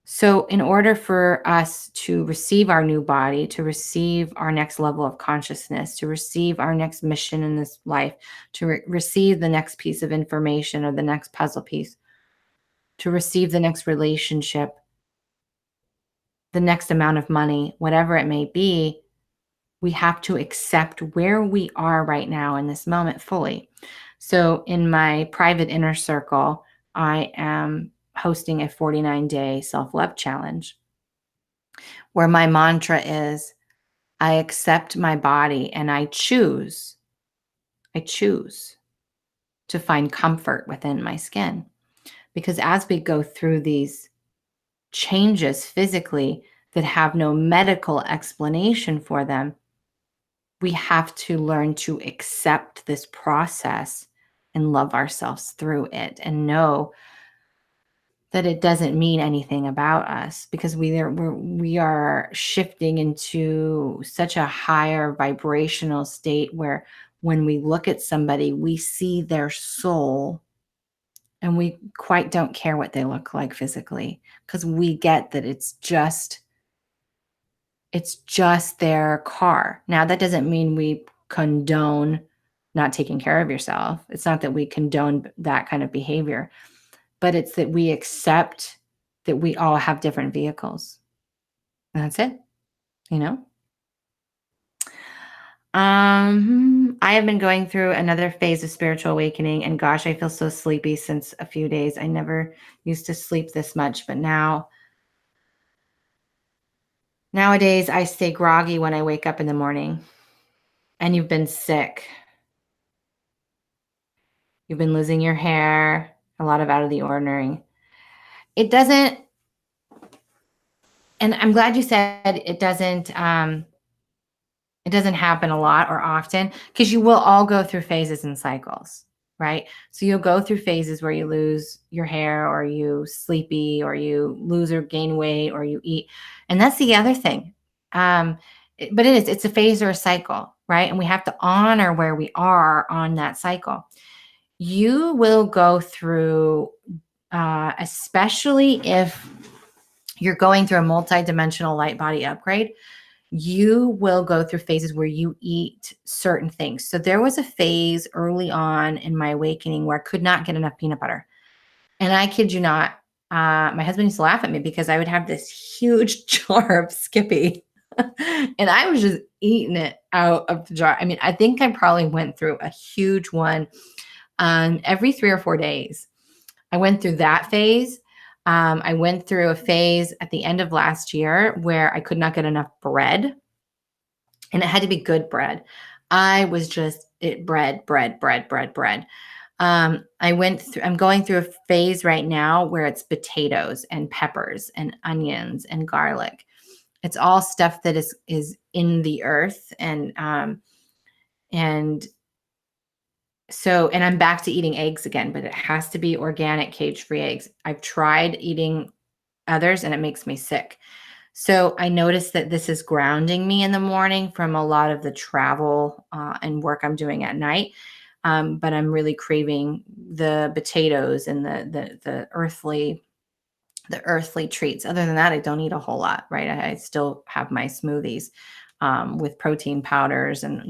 So in order for us to receive our new body, to receive our next level of consciousness, to receive our next mission in this life, to receive the next piece of information or the next puzzle piece, to receive the next relationship, the next amount of money, whatever it may be, we have to accept where we are right now in this moment fully. So in my private inner circle, I am hosting a 49-day self-love challenge where my mantra is, I accept my body and I choose to find comfort within my skin. Because as we go through these changes physically that have no medical explanation for them, we have to learn to accept this process and love ourselves through it and know that it doesn't mean anything about us, because we are shifting into such a higher vibrational state where when we look at somebody, we see their soul, and we quite don't care what they look like physically, because we get that it's just their car. Now, that doesn't mean we condone not taking care of yourself. It's not that we condone that kind of behavior, but it's that we accept that we all have different vehicles. And that's it, you know? I have been going through another phase of spiritual awakening, and gosh, I feel so sleepy since a few days. I never used to sleep this much, but nowadays I stay groggy when I wake up in the morning. And you've been sick. You've been losing your hair, a lot of out of the ordinary. It doesn't, and I'm glad you said it doesn't happen a lot or often, because you will all go through phases and cycles, right? So you'll go through phases where you lose your hair, or you sleepy, or you lose or gain weight, or you eat. And that's the other thing. But it's a phase or a cycle, right? And we have to honor where we are on that cycle. You will go through, especially if you're going through a multidimensional light body upgrade, you will go through phases where you eat certain things. So there was a phase early on in my awakening where I could not get enough peanut butter. And I kid you not, my husband used to laugh at me because I would have this huge jar of Skippy and I was just eating it out of the jar. I mean, I think I probably went through a huge one every 3 or 4 days. I went through that phase. I went through a phase at the end of last year where I could not get enough bread, and it had to be good bread. I was just bread. I'm going through a phase right now where it's potatoes and peppers and onions and garlic. It's all stuff that is in the earth, and so, and I'm back to eating eggs again, but it has to be organic, cage-free eggs. I've tried eating others and it makes me sick. So I noticed that this is grounding me in the morning from a lot of the travel and work I'm doing at night. But I'm really craving the potatoes and the earthly treats. Other than that, I don't eat a whole lot, right? I still have my smoothies with protein powders and,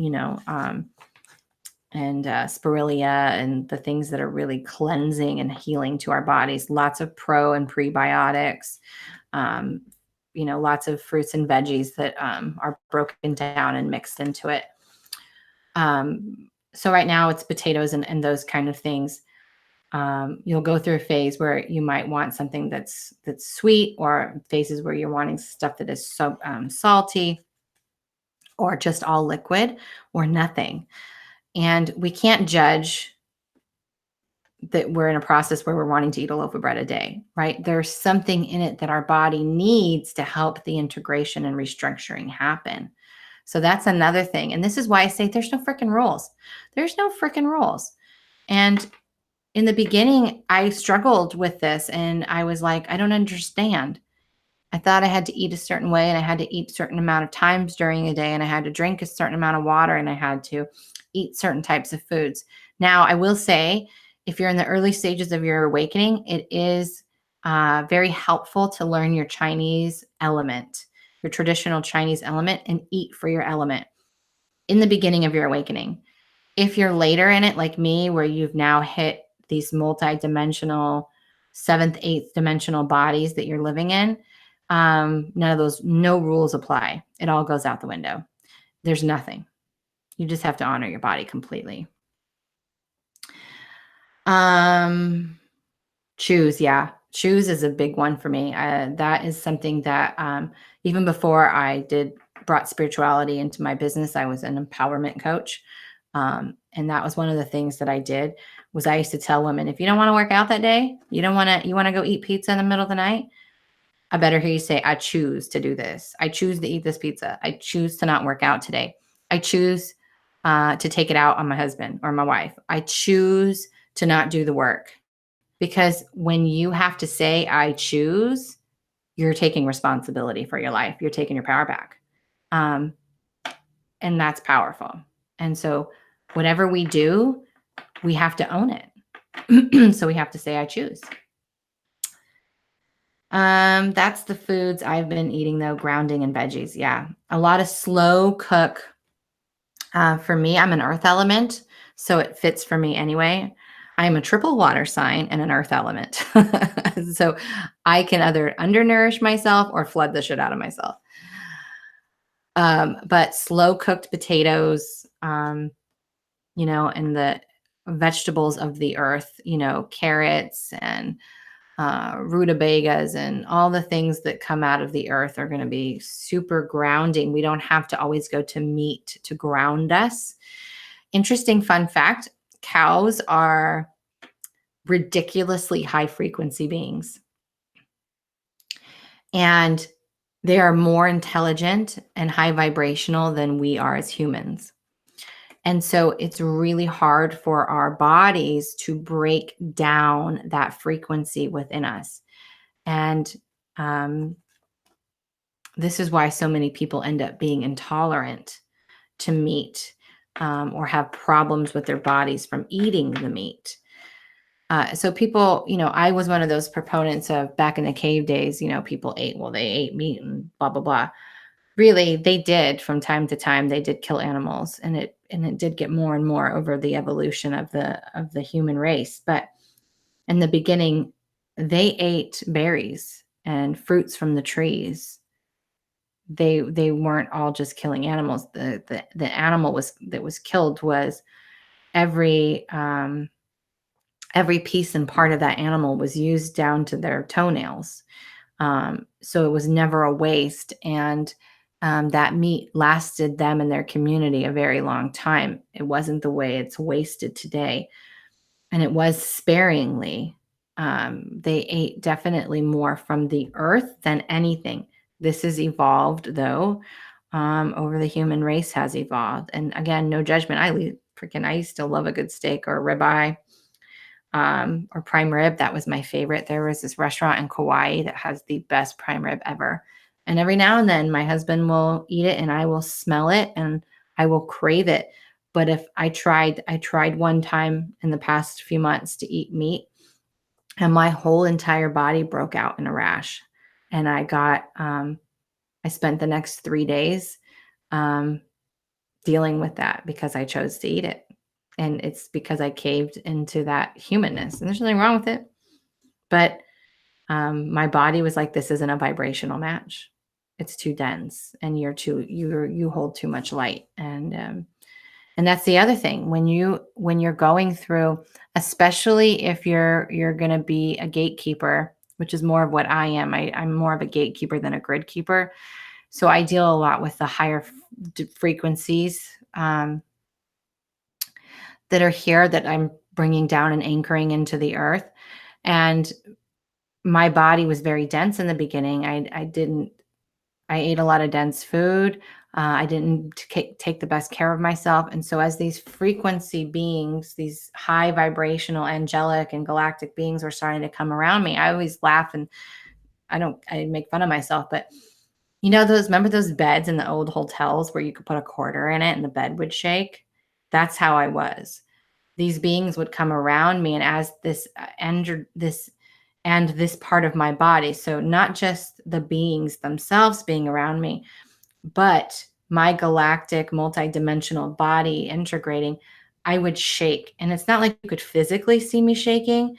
spirulina and the things that are really cleansing and healing to our bodies. Lots of pro and prebiotics, lots of fruits and veggies that are broken down and mixed into it. So right now it's potatoes and those kind of things. You'll go through a phase where you might want something that's sweet, or phases where you're wanting stuff that is so salty, or just all liquid, or nothing. And we can't judge that we're in a process where we're wanting to eat a loaf of bread a day, right? There's something in it that our body needs to help the integration and restructuring happen. So that's another thing. And this is why I say there's no freaking rules. There's no freaking rules. And in the beginning, I struggled with this, and I was like, I don't understand. I thought I had to eat a certain way, and I had to eat a certain amount of times during the day, and I had to drink a certain amount of water, and I had to eat certain types of foods. Now, I will say, if you're in the early stages of your awakening, it is very helpful to learn your Chinese element, your traditional Chinese element, and eat for your element in the beginning of your awakening. If you're later in it, like me, where you've now hit these multi-dimensional, 7th, 8th dimensional bodies that you're living in, no rules apply. It all goes out the window. There's nothing. You just have to honor your body completely. Choose. Yeah. Choose is a big one for me. That is something that even before I brought spirituality into my business, I was an empowerment coach. And that was one of the things that I did. Was I used to tell women, if you don't want to work out that day, you want to go eat pizza in the middle of the night, I better hear you say, I choose to do this. I choose to eat this pizza. I choose to not work out today. I choose to take it out on my husband or my wife. I choose to not do the work. Because when you have to say, I choose, you're taking responsibility for your life. You're taking your power back. And that's powerful. And so whatever we do, we have to own it. So we have to say, I choose. That's the foods I've been eating though, grounding and veggies. Yeah. A lot of slow cook. For me, I'm an earth element, so it fits for me anyway. I'm a triple water sign and an earth element. So I can either undernourish myself or flood the shit out of myself. But slow cooked potatoes, and the vegetables of the earth, carrots and rutabagas and all the things that come out of the earth are going to be super grounding. We don't have to always go to meat to ground us. Interesting fun fact, cows are ridiculously high frequency beings. And they are more intelligent and high vibrational than we are as humans. And so it's really hard for our bodies to break down that frequency within us. And this is why so many people end up being intolerant to meat, or have problems with their bodies from eating the meat. So people, I was one of those proponents of back in the cave days, people they ate meat and blah, blah, blah. Really, they did from time to time, they did kill animals, and it did get more and more over the evolution of the human race. But in the beginning, they ate berries and fruits from the trees. They weren't all just killing animals. The animal that was killed was every piece and part of that animal was used down to their toenails. So it was never a waste. And that meat lasted them and their community a very long time. It wasn't the way it's wasted today. And it was sparingly. They ate definitely more from the earth than anything. This has evolved, though. Over the human race has evolved. And again, no judgment. I still love a good steak or a ribeye. Or prime rib. That was my favorite. There was this restaurant in Kauai that has the best prime rib ever. And every now and then my husband will eat it and I will smell it and I will crave it. But if I tried one time in the past few months to eat meat and my whole entire body broke out in a rash. And I spent the next 3 days dealing with that because I chose to eat it. And it's because I caved into that humanness. And there's nothing wrong with it. But my body was like, this isn't a vibrational match. It's too dense and you hold too much light. And that's the other thing when you're going through, especially if you're going to be a gatekeeper, which is more of what I am. I'm more of a gatekeeper than a grid keeper. So I deal a lot with the higher frequencies that are here that I'm bringing down and anchoring into the earth. And my body was very dense in the beginning. I ate a lot of dense food. I didn't take the best care of myself. And so as these frequency beings, these high vibrational, angelic and galactic beings were starting to come around me, I always laugh and I make fun of myself, but remember those beds in the old hotels where you could put a quarter in it and the bed would shake? That's how I was. These beings would come around me and as this this part of my body. So not just the beings themselves being around me, but my galactic multidimensional body integrating, I would shake. And it's not like you could physically see me shaking.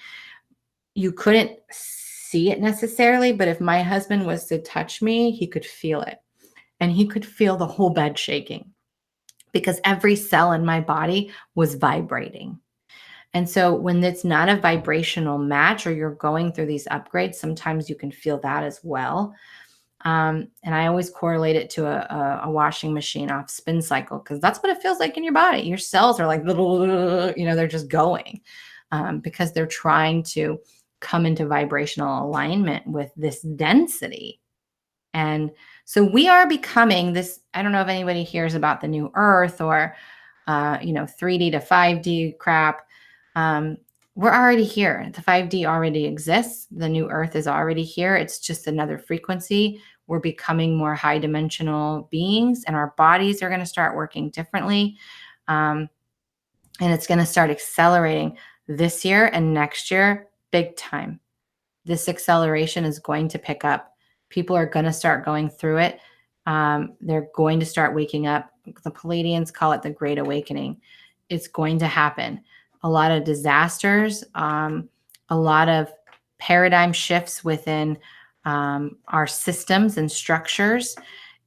You couldn't see it necessarily, but if my husband was to touch me, he could feel it. And he could feel the whole bed shaking because every cell in my body was vibrating. And so when it's not a vibrational match or you're going through these upgrades, sometimes you can feel that as well. And I always correlate it to a washing machine off spin cycle because that's what it feels like in your body. Your cells are like, they're just going because they're trying to come into vibrational alignment with this density. And so we are becoming this. I don't know if anybody hears about the new earth or, 3D to 5D crap. We're already here. The 5D already exists. The new earth is already here. It's just another frequency. We're becoming more high dimensional beings and our bodies are going to start working differently. And it's going to start accelerating this year and next year, big time. This acceleration is going to pick up. People are going to start going through it. They're going to start waking up. The Palladians call it the Great Awakening. It's going to happen. A lot of disasters, a lot of paradigm shifts within our systems and structures.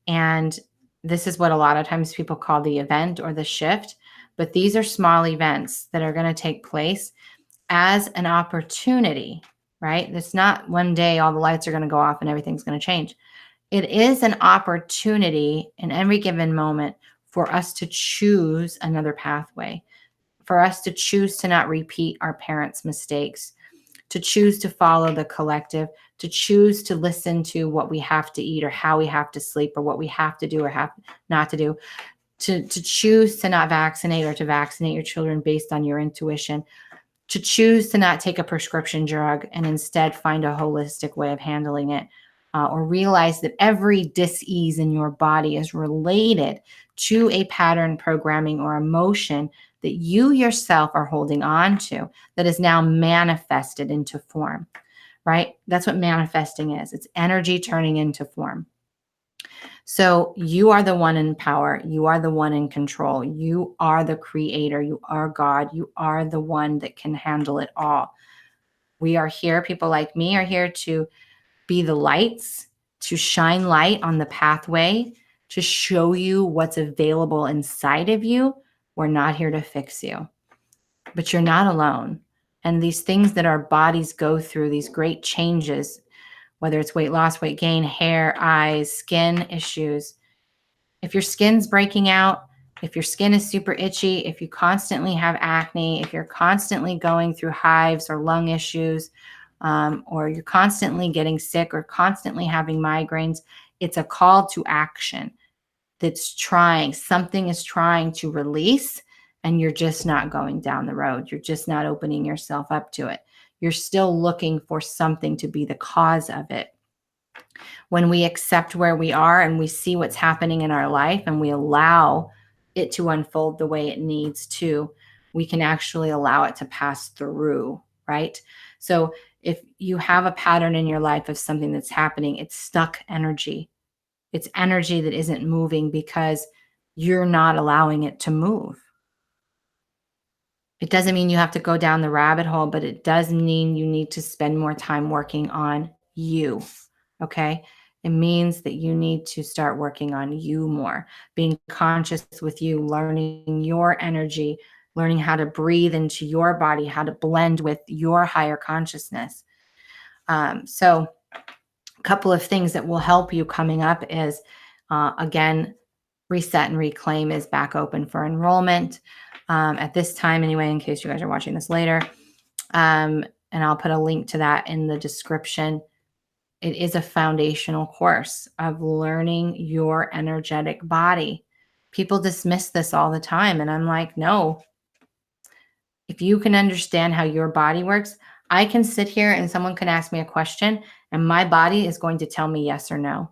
And this is what a lot of times people call the event or the shift. But these are small events that are going to take place as an opportunity, right? It's not one day all the lights are going to go off and everything's going to change. It is an opportunity in every given moment for us to choose another pathway, for us to choose to not repeat our parents' mistakes, to choose to follow the collective, to choose to listen to what we have to eat or how we have to sleep or what we have to do or have not to do, to choose to not vaccinate or to vaccinate your children based on your intuition, to choose to not take a prescription drug and instead find a holistic way of handling it, or realize that every dis-ease in your body is related to a pattern, programming, or emotion that you yourself are holding on to that is now manifested into form, right? That's what manifesting is. It's energy turning into form. So you are the one in power. You are the one in control. You are the creator. You are God. You are the one that can handle it all. We are here. People like me are here to be the lights, to shine light on the pathway, to show you what's available inside of you. We're not here to fix you, but you're not alone. And these things that our bodies go through, these great changes, whether it's weight loss, weight gain, hair, eyes, skin issues, if your skin's breaking out, if your skin is super itchy, if you constantly have acne, if you're constantly going through hives or lung issues, or you're constantly getting sick or constantly having migraines, it's a call to action that's something is trying to release, and you're just not going down the road. You're just not opening yourself up to it. You're still looking for something to be the cause of it. When we accept where we are and we see what's happening in our life and we allow it to unfold the way it needs to, we can actually allow it to pass through, right? So if you have a pattern in your life of something that's happening, it's stuck energy. It's energy that isn't moving because you're not allowing it to move. It doesn't mean you have to go down the rabbit hole, but it does mean you need to spend more time working on you. Okay. It means that you need to start working on you more, being conscious with you, learning your energy, learning how to breathe into your body, how to blend with your higher consciousness. So a couple of things that will help you coming up is, again, Reset and Reclaim is back open for enrollment at this time anyway, in case you guys are watching this later. And I'll put a link to that in the description. It is a foundational course of learning your energetic body. People dismiss this all the time. And I'm like, no, if you can understand how your body works, I can sit here and someone can ask me a question and my body is going to tell me yes or no.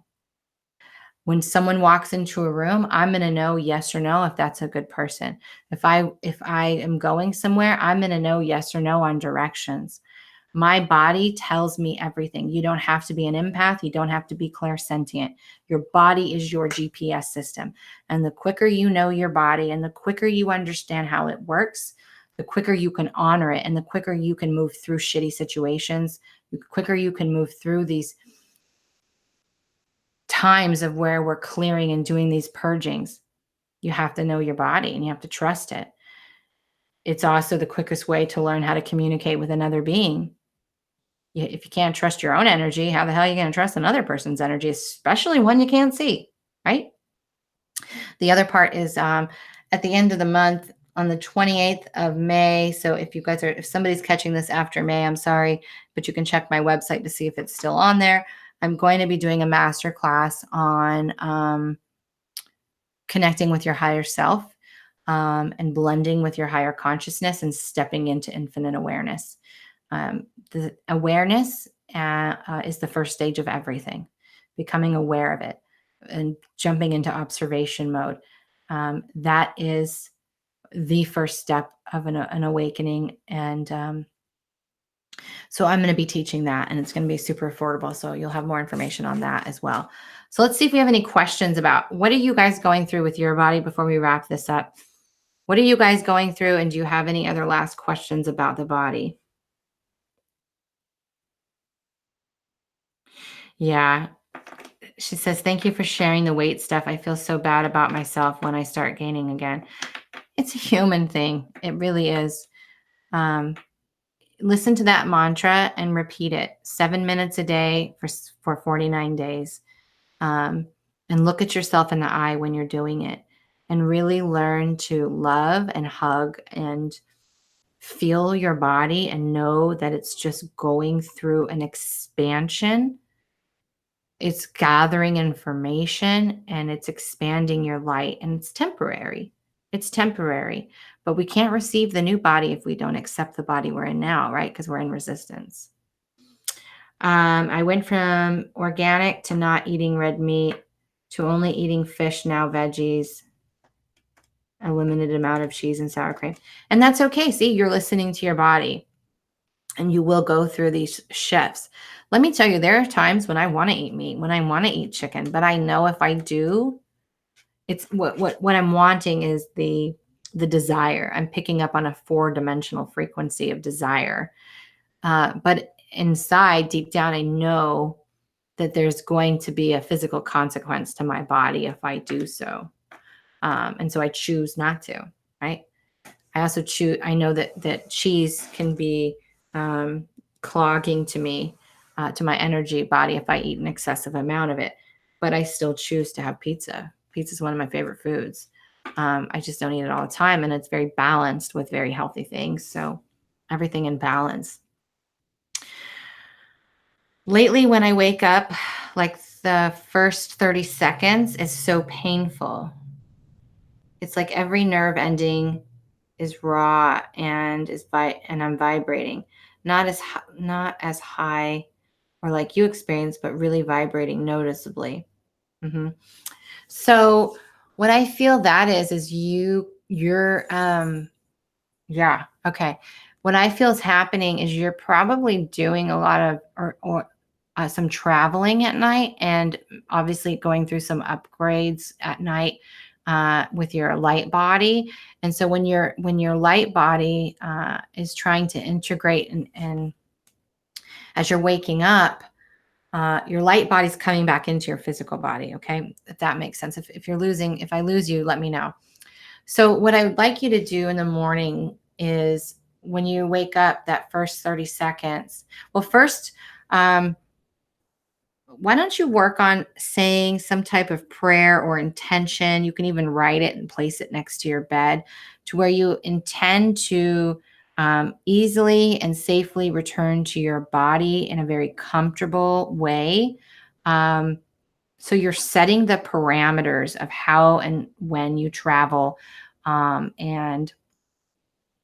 When someone walks into a room, I'm going to know yes or no if that's a good person. If I am going somewhere, I'm going to know yes or no on directions. My body tells me everything. You don't have to be an empath. You don't have to be clairsentient. Your body is your GPS system. And the quicker you know your body and the quicker you understand how it works, the quicker you can honor it and the quicker you can move through shitty situations, the quicker you can move through these times of where we're clearing and doing these purgings. You have to know your body and you have to trust it. It's also the quickest way to learn how to communicate with another being. If you can't trust your own energy, how the hell are you going to trust another person's energy, especially one you can't see, right? The other part is at the end of the month on the 28th of May. So if somebody's catching this after May, I'm sorry, but you can check my website to see if it's still on there. I'm going to be doing a masterclass on connecting with your higher self and blending with your higher consciousness and stepping into infinite awareness. The awareness is the first stage of everything, becoming aware of it and jumping into observation mode. That is the first step of an awakening. And so I'm going to be teaching that, and it's going to be super affordable. So you'll have more information on that as well. So let's see if we have any questions about what are you guys going through with your body before we wrap this up. What are you guys going through? And do you have any other last questions about the body? Yeah. She says, thank you for sharing the weight stuff. I feel so bad about myself when I start gaining again. It's a human thing. It really is. Listen to that mantra and repeat it 7 minutes a day for 49 days. And look at yourself in the eye when you're doing it, and really learn to love and hug and feel your body and know that it's just going through an expansion. It's gathering information and it's expanding your light, and it's temporary. It's temporary, but we can't receive the new body if we don't accept the body we're in now, right? Because we're in resistance. I went from organic to not eating red meat to only eating fish, now veggies, a limited amount of cheese and sour cream. And that's okay. See, you're listening to your body, and you will go through these shifts. Let me tell you, there are times when I want to eat meat, when I want to eat chicken, but I know if I do, it's what I'm wanting is the desire. I'm picking up on a 4-dimensional frequency of desire. But inside, deep down, I know that there's going to be a physical consequence to my body if I do so. And so I choose not to, right? I also choose, I know that cheese can be clogging to me, to my energy body if I eat an excessive amount of it, but I still choose to have pizza. Pizza is one of my favorite foods. I just don't eat it all the time, and it's very balanced with very healthy things. So everything in balance. Lately, when I wake up, like the first 30 seconds is so painful. It's like every nerve ending is raw and and I'm vibrating, not as high or like you experience, but really vibrating noticeably. hmm So what I feel that is you're yeah, okay. What I feel is happening is you're probably doing a lot of or some traveling at night, and obviously going through some upgrades at night with your light body. And so when your light body is trying to integrate, and as you're waking up, your light body's coming back into your physical body. Okay, if that makes sense. If I lose you, let me know. So what I would like you to do in the morning is when you wake up, that first 30 seconds. Well, first, why don't you work on saying some type of prayer or intention? You can even write it and place it next to your bed, to where you intend to easily and safely return to your body in a very comfortable way. Um, so you're setting the parameters of how and when you travel, and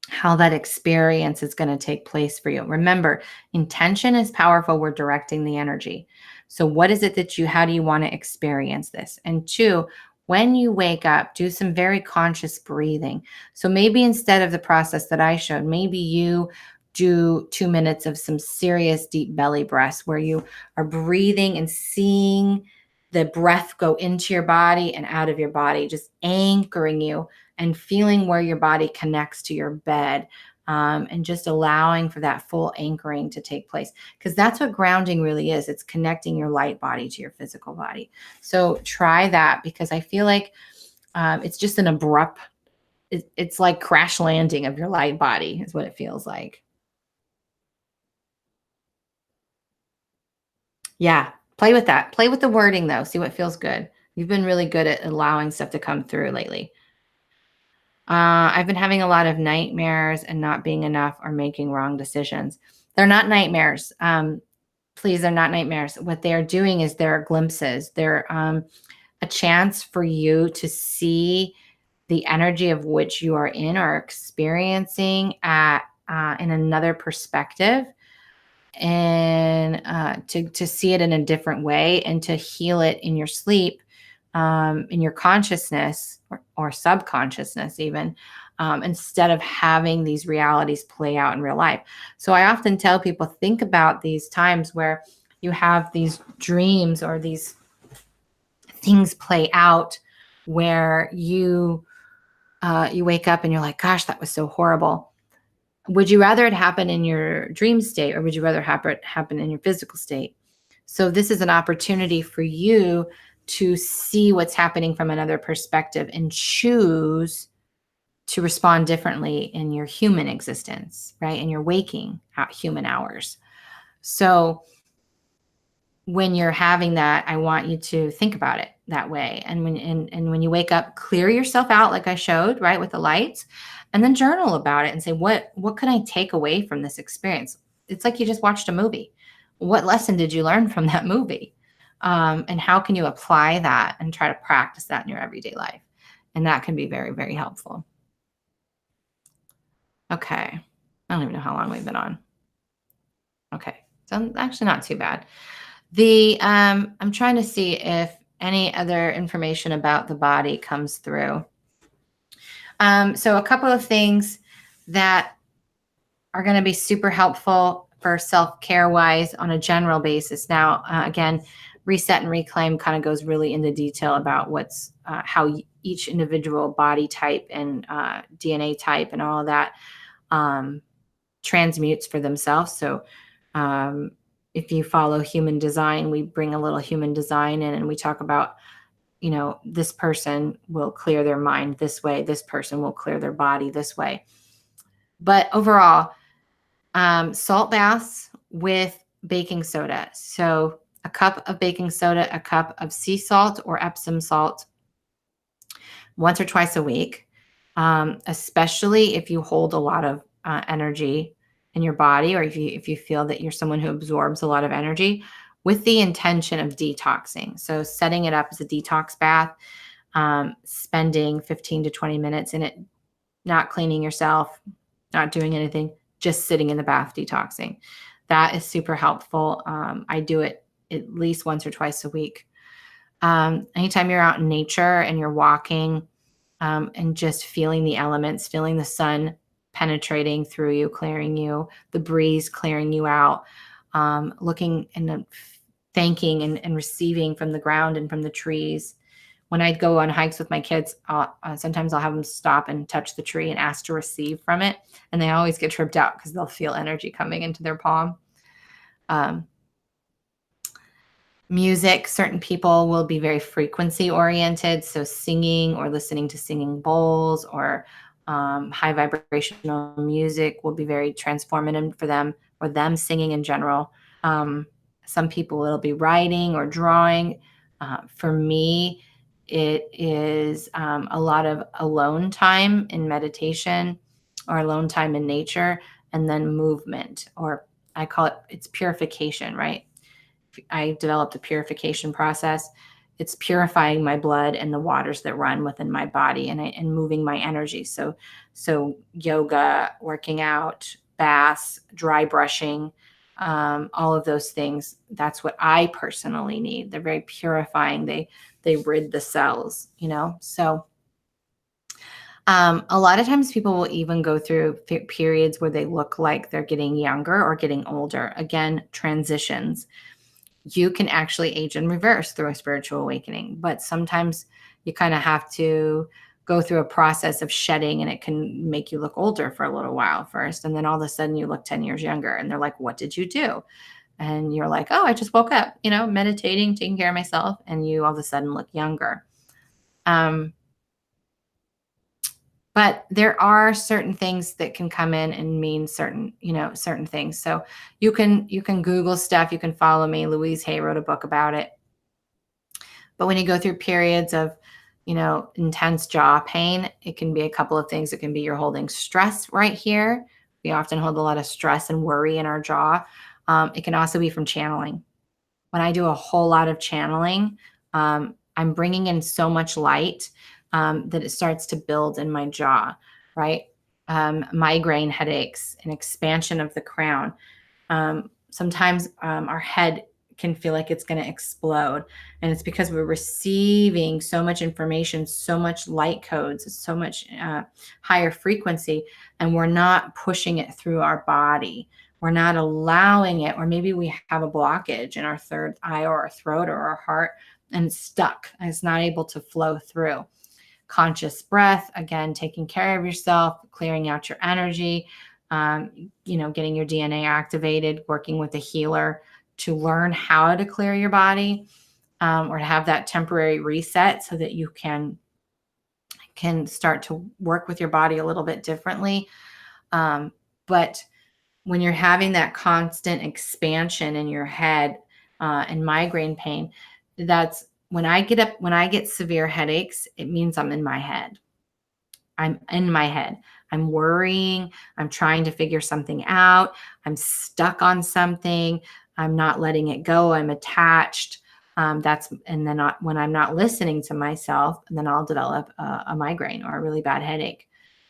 how that experience is going to take place for you. Remember, intention is powerful. We're directing the energy. So what is it how do you want to experience this? And 2, when you wake up, do some very conscious breathing. So maybe instead of the process that I showed, maybe you do 2 minutes of some serious deep belly breaths, where you are breathing and seeing the breath go into your body and out of your body, just anchoring you and feeling where your body connects to your bed, and just allowing for that full anchoring to take place. Because that's what grounding really is. It's connecting your light body to your physical body. So try that, because I feel like it's just an abrupt, it's like crash landing of your light body is what it feels like. Yeah, play with that. Play with the wording though. See what feels good. You've been really good at allowing stuff to come through lately. I've been having a lot of nightmares and not being enough or making wrong decisions. They're not nightmares. Please, they're not nightmares. What they're doing is they're glimpses. They're a chance for you to see the energy of which you are in or experiencing at in another perspective, and to see it in a different way, and to heal it in your sleep, in your consciousness or subconsciousness even, instead of having these realities play out in real life. So I often tell people, think about these times where you have these dreams or these things play out where you wake up and you're like, gosh, that was so horrible. Would you rather it happen in your dream state, or would you rather have it happen in your physical state? So this is an opportunity for you to see what's happening from another perspective and choose to respond differently in your human existence, right? In your waking human hours. So when you're having that, I want you to think about it that way. And when you wake up, clear yourself out like I showed, right, with the lights, and then journal about it and say, what can I take away from this experience? It's like you just watched a movie. What lesson did you learn from that movie? And how can you apply that and try to practice that in your everyday life? And that can be very, very helpful. Okay. I don't even know how long we've been on. Okay. So actually not too bad. I'm trying to see if any other information about the body comes through. So a couple of things that are going to be super helpful for self-care wise on a general basis. Now, again, Reset and Reclaim kind of goes really into detail about what's how each individual body type and DNA type and all of that transmutes for themselves. So if you follow human design, we bring a little human design in and we talk about, this person will clear their mind this way. This person will clear their body this way. But overall, salt baths with baking soda. So a cup of baking soda, a cup of sea salt or Epsom salt once or twice a week, especially if you hold a lot of energy in your body, or if you feel that you're someone who absorbs a lot of energy, with the intention of detoxing. So setting it up as a detox bath, spending 15 to 20 minutes in it, not cleaning yourself, not doing anything, just sitting in the bath detoxing. That is super helpful. I do it at least once or twice a week. Anytime you're out in nature and you're walking and just feeling the elements, feeling the sun penetrating through you, clearing you, the breeze clearing you out, looking and thanking and receiving from the ground and from the trees. When I go on hikes with my kids, sometimes I'll have them stop and touch the tree and ask to receive from it. And they always get tripped out because they'll feel energy coming into their palm. Music, certain people will be very frequency oriented. So singing or listening to singing bowls or high vibrational music will be very transformative for them, or them singing in general. Some people it'll be writing or drawing. For me, it is a lot of alone time in meditation or alone time in nature, and then movement, or I call it's purification, right? I developed a purification process. It's purifying my blood and the waters that run within my body and moving my energy. So yoga, working out, baths, dry brushing, all of those things. That's what I personally need. They're very purifying. They rid the cells, So a lot of times people will even go through periods where they look like they're getting younger or getting older. Again, transitions. You can actually age in reverse through a spiritual awakening, but sometimes you kind of have to go through a process of shedding, and it can make you look older for a little while first. And then all of a sudden you look 10 years younger, and they're like, what did you do? And you're like, oh, I just woke up, meditating, taking care of myself. And you all of a sudden look younger. But there are certain things that can come in and mean certain things. So you can Google stuff. You can follow me. Louise Hay wrote a book about it. But when you go through periods of, intense jaw pain, it can be a couple of things. It can be you're holding stress right here. We often hold a lot of stress and worry in our jaw. It can also be from channeling. When I do a whole lot of channeling, I'm bringing in so much light that it starts to build in my jaw, right? Migraine headaches, an expansion of the crown. Sometimes our head can feel like it's going to explode. And it's because we're receiving so much information, so much light codes, so much higher frequency, and we're not pushing it through our body. We're not allowing it, or maybe we have a blockage in our third eye or our throat or our heart, and it's stuck and it's not able to flow through. Conscious breath, again, taking care of yourself, clearing out your energy, getting your DNA activated, working with a healer to learn how to clear your body, or to have that temporary reset so that you can start to work with your body a little bit differently. But when you're having that constant expansion in your head and migraine pain, that's when I get severe headaches, it means I'm in my head. I'm in my head. I'm worrying. I'm trying to figure something out. I'm stuck on something. I'm not letting it go. I'm attached. And then when I'm not listening to myself, then I'll develop a migraine or a really bad headache.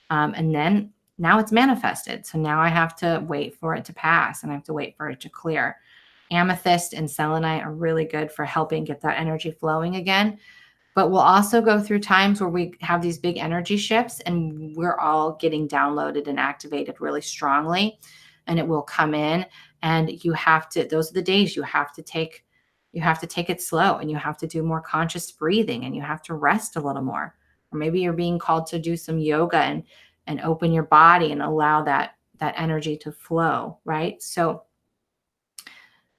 And then now it's manifested. So now I have to wait for it to pass, and I have to wait for it to clear. Amethyst and selenite are really good for helping get that energy flowing again. But we'll also go through times where we have these big energy shifts and we're all getting downloaded and activated really strongly, and it will come in, and those are the days you have to take it slow, and you have to do more conscious breathing, and you have to rest a little more. Or maybe you're being called to do some yoga and open your body and allow that energy to flow, right? So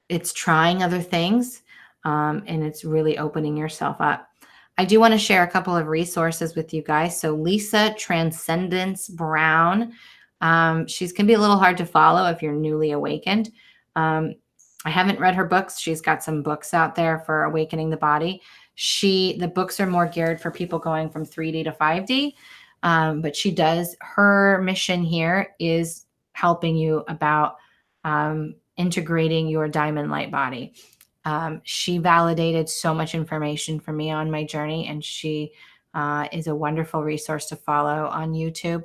it's trying other things, and it's really opening yourself up. I do want to share a couple of resources with you guys. So Lisa Transcendence Brown, she's going to be a little hard to follow if you're newly awakened. I haven't read her books. She's got some books out there for awakening the body. The books are more geared for people going from 3D to 5D. But her mission here is helping you about integrating your diamond light body. She validated so much information for me on my journey, and she is a wonderful resource to follow on YouTube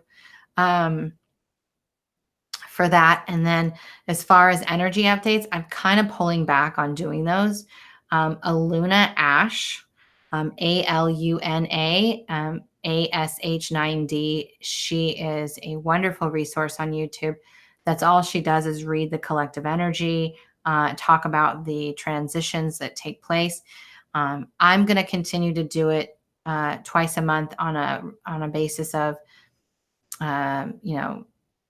for that. And then as far as energy updates, I'm kind of pulling back on doing those. Aluna Ash, ALUNA, ASH9D. She is a wonderful resource on YouTube. That's all she does is read the collective energy, talk about the transitions that take place. I'm going to continue to do it twice a month on a basis of,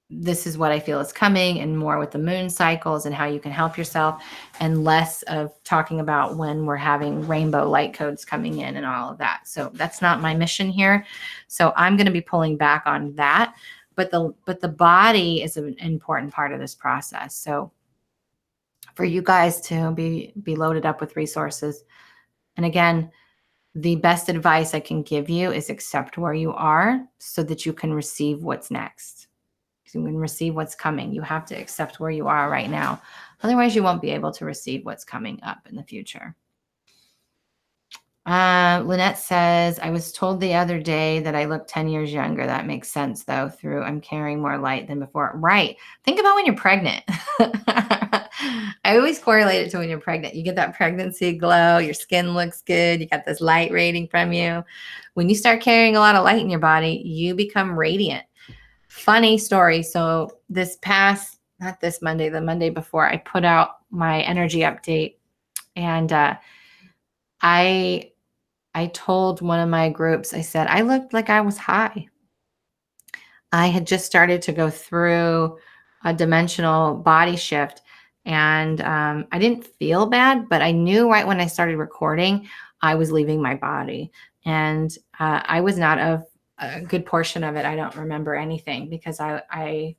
this is what I feel is coming, and more with the moon cycles and how you can help yourself, and less of talking about when we're having rainbow light codes coming in and all of that. So that's not my mission here. So I'm going to be pulling back on that. But the body is an important part of this process. So for you guys to be loaded up with resources. And again, the best advice I can give you is accept where you are so that you can receive what's next. You can receive what's coming. You have to accept where you are right now. Otherwise, you won't be able to receive what's coming up in the future. Lynette says, I was told the other day that I look 10 years younger. That makes sense, though, I'm carrying more light than before. Right. Think about when you're pregnant. I always correlate it to when you're pregnant. You get that pregnancy glow. Your skin looks good. You got this light radiating from you. When you start carrying a lot of light in your body, you become radiant. Funny story. So not this Monday, the Monday before, I put out my energy update, and I told one of my groups, I said, I looked like I was high. I had just started to go through a dimensional body shift, and I didn't feel bad, but I knew right when I started recording, I was leaving my body, and I was not a good portion of it. I don't remember anything because my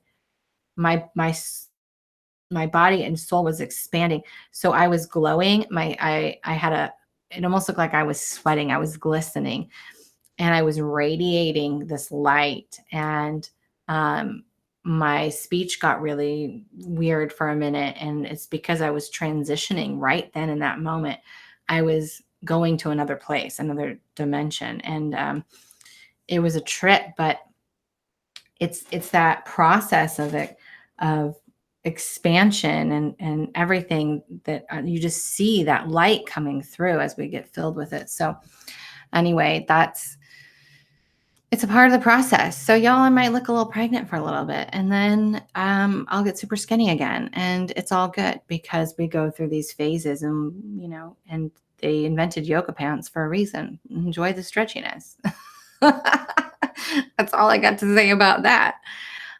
body and soul was expanding. So I was glowing. It almost looked like I was sweating. I was glistening, and I was radiating this light. And my speech got really weird for a minute. And it's because I was transitioning right then in that moment. I was going to another place, another dimension. And it was a trip, but it's that process of expansion and everything that you just see that light coming through as we get filled with it. So anyway, it's a part of the process. So y'all, I might look a little pregnant for a little bit, and then I'll get super skinny again, and it's all good because we go through these phases, and and they invented yoga pants for a reason. Enjoy the stretchiness. That's all I got to say about that.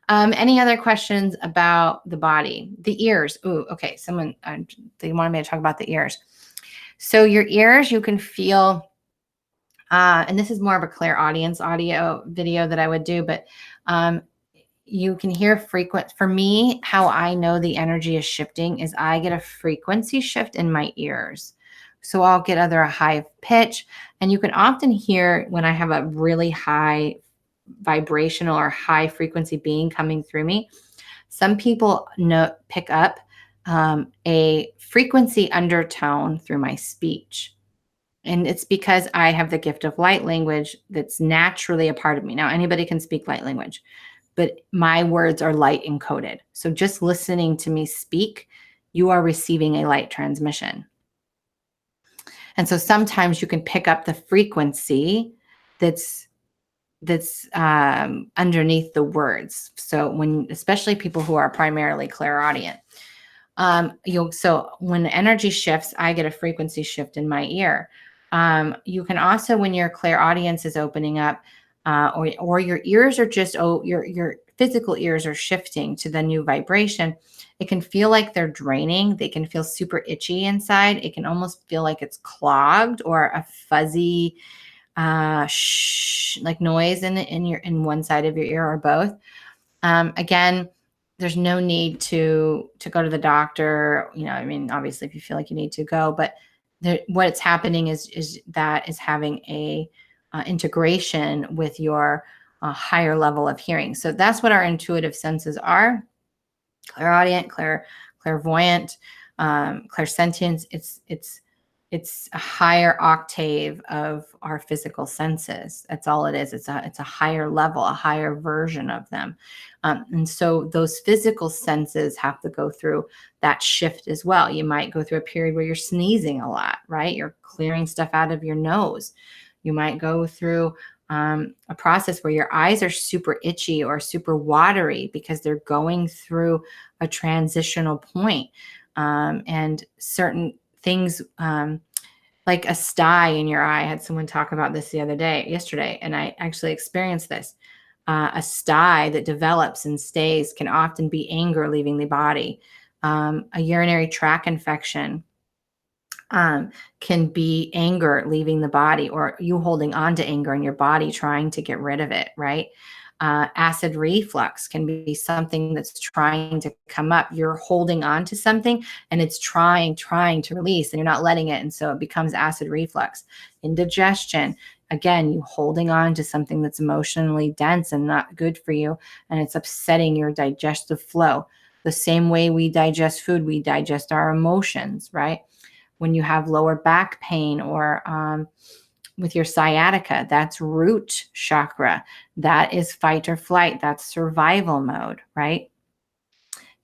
Any other questions about the body? The ears. Ooh, okay. Someone, they wanted me to talk about the ears. So your ears, you can feel, and this is more of a clairaudience audio video that I would do, but you can hear frequent. For me, how I know the energy is shifting is I get a frequency shift in my ears. So I'll get either a high pitch, and you can often hear when I have a really high vibrational or high frequency being coming through me. Some people pick up a frequency undertone through my speech. And it's because I have the gift of light language that's naturally a part of me. Now, anybody can speak light language, but my words are light encoded. So just listening to me speak, you are receiving a light transmission. And so sometimes you can pick up the frequency that's underneath the words. So especially people who are primarily clairaudient, so when energy shifts, I get a frequency shift in my ear. You can also, when your clairaudience is opening up, or your ears are just, your physical ears are shifting to the new vibration, it can feel like they're draining. They can feel super itchy inside. It can almost feel like it's clogged or a fuzzy, like noise in one side of your ear or both. Again, there's no need to go to the doctor. I mean, obviously, if you feel like you need to go, but what's happening is that is having a integration with your higher level of hearing. So that's what our intuitive senses are: clairaudient, clairvoyant, clairsentience. It's a higher octave of our physical senses. That's all it is. It's a higher level, a higher version of them. And so those physical senses have to go through that shift as well. You might go through a period where you're sneezing a lot, right? You're clearing stuff out of your nose. You might go through a process where your eyes are super itchy or super watery because they're going through a transitional point. And certain things, like a sty in your eye. I had someone talk about this yesterday, and I actually experienced this. A sty that develops and stays can often be anger leaving the body. A urinary tract infection can be anger leaving the body, or you holding on to anger in your body, trying to get rid of it, right? Acid reflux can be something that's trying to come up. You're holding on to something and it's trying to release, and you're not letting it. And so it becomes acid reflux. Indigestion, again, you holding on to something that's emotionally dense and not good for you, and it's upsetting your digestive flow. The same way we digest food, we digest our emotions, right? When you have lower back pain or with your sciatica, that's root chakra. That is fight or flight. That's survival mode, right?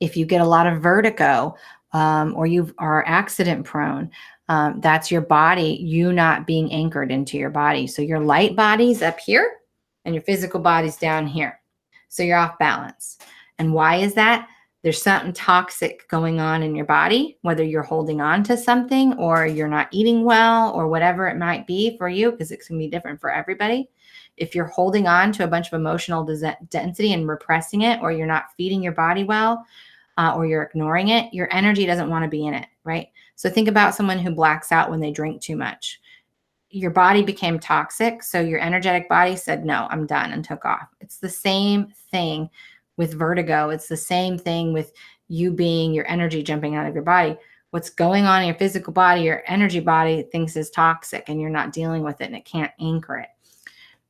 If you get a lot of vertigo or you are accident prone, that's your body, you not being anchored into your body. So your light body's up here and your physical body's down here. So you're off balance. And why is that? There's something toxic going on in your body, whether you're holding on to something or you're not eating well or whatever it might be for you, because it can be different for everybody. If you're holding on to a bunch of emotional density and repressing it, or you're not feeding your body well, or you're ignoring it, your energy doesn't want to be in it, right? So think about someone who blacks out when they drink too much. Your body became toxic, so your energetic body said, no, I'm done, and took off. It's the same thing with vertigo. It's the same thing with you being your energy jumping out of your body. What's going on in your physical body, your energy body thinks is toxic, and you're not dealing with it, and it can't anchor it.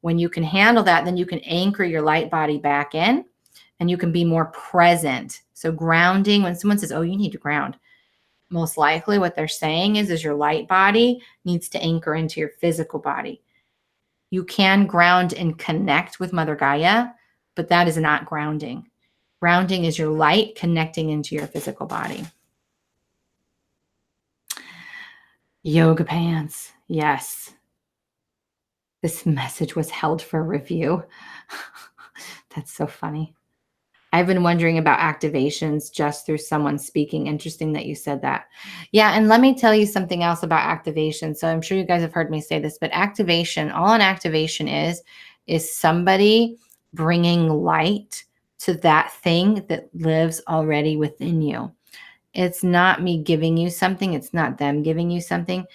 When you can handle that, then you can anchor your light body back in, and you can be more present. So grounding, when someone says, oh, you need to ground, most likely what they're saying is your light body needs to anchor into your physical body. You can ground and connect with Mother Gaia, but that is not grounding. Grounding is your light connecting into your physical body. Yoga pants. Yes. This message was held for review. That's so funny. I've been wondering about activations just through someone speaking. Interesting that you said that. Yeah, and let me tell you something else about activation. So I'm sure you guys have heard me say this, but activation, all an activation is somebody bringing light to that thing that lives already within you. It's not me giving you something. It's not them giving you something.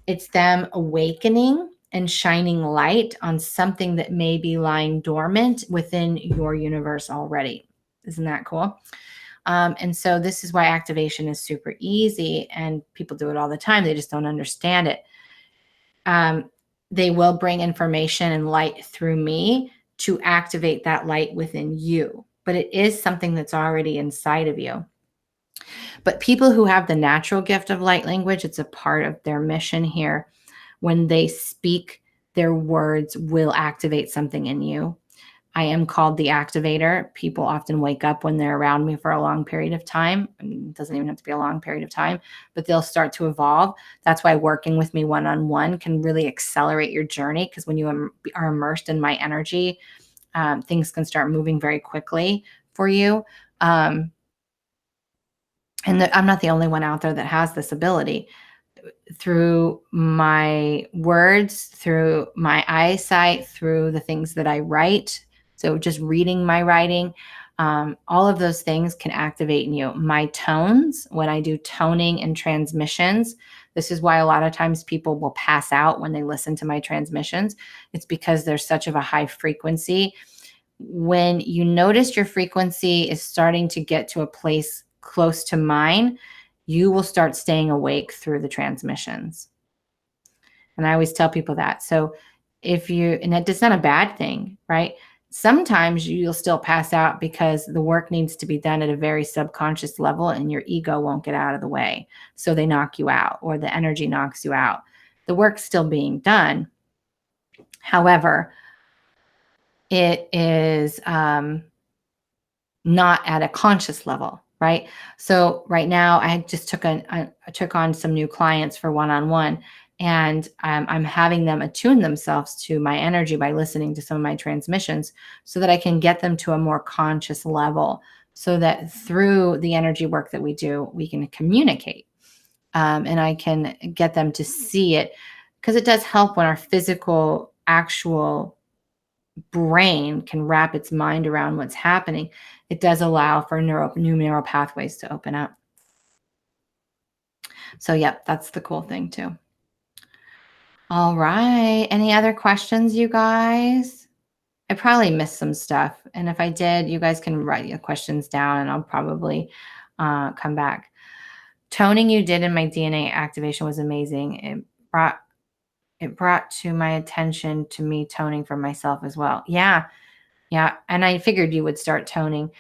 It's them awakening and shining light on something that may be lying dormant within your universe already. Isn't that cool? And so this is why activation is super easy, and people do it all the time. They just don't understand it. They will bring information and light through me to activate that light within you, but it is something that's already inside of you. But people who have the natural gift of light language, it's a part of their mission here. When they speak, their words will activate something in you. I am called the activator. People often wake up when they're around me for a long period of time. It doesn't even have to be a long period of time, but they'll start to evolve. That's why working with me one-on-one can really accelerate your journey, because when you are immersed in my energy, things can start moving very quickly for you. And I'm not the only one out there that has this ability. Through my words, through my eyesight, through the things that I write. So just reading my writing, all of those things can activate in you. My tones, when I do toning and transmissions, this is why a lot of times people will pass out when they listen to my transmissions. It's because there's such of a high frequency. When you notice your frequency is starting to get to a place close to mine, you will start staying awake through the transmissions. And I always tell people that. So and it's not a bad thing, right? Sometimes you'll still pass out because the work needs to be done at a very subconscious level and your ego won't get out of the way. So they knock you out, or the energy knocks you out. The work's still being done. However, it is not at a conscious level, right? So right now I just took on some new clients for one-on-one, and I'm having them attune themselves to my energy by listening to some of my transmissions, so that I can get them to a more conscious level, so that through the energy work that we do, we can communicate, and I can get them to see it, because it does help when our physical, actual brain can wrap its mind around what's happening. It does allow for new neural pathways to open up. So, yep, that's the cool thing too. All right. Any other questions, you guys? I probably missed some stuff. And if I did, you guys can write your questions down and I'll probably come back. Toning you did in my DNA activation was amazing. It brought to my attention to me toning for myself as well. Yeah. Yeah. And I figured you would start toning.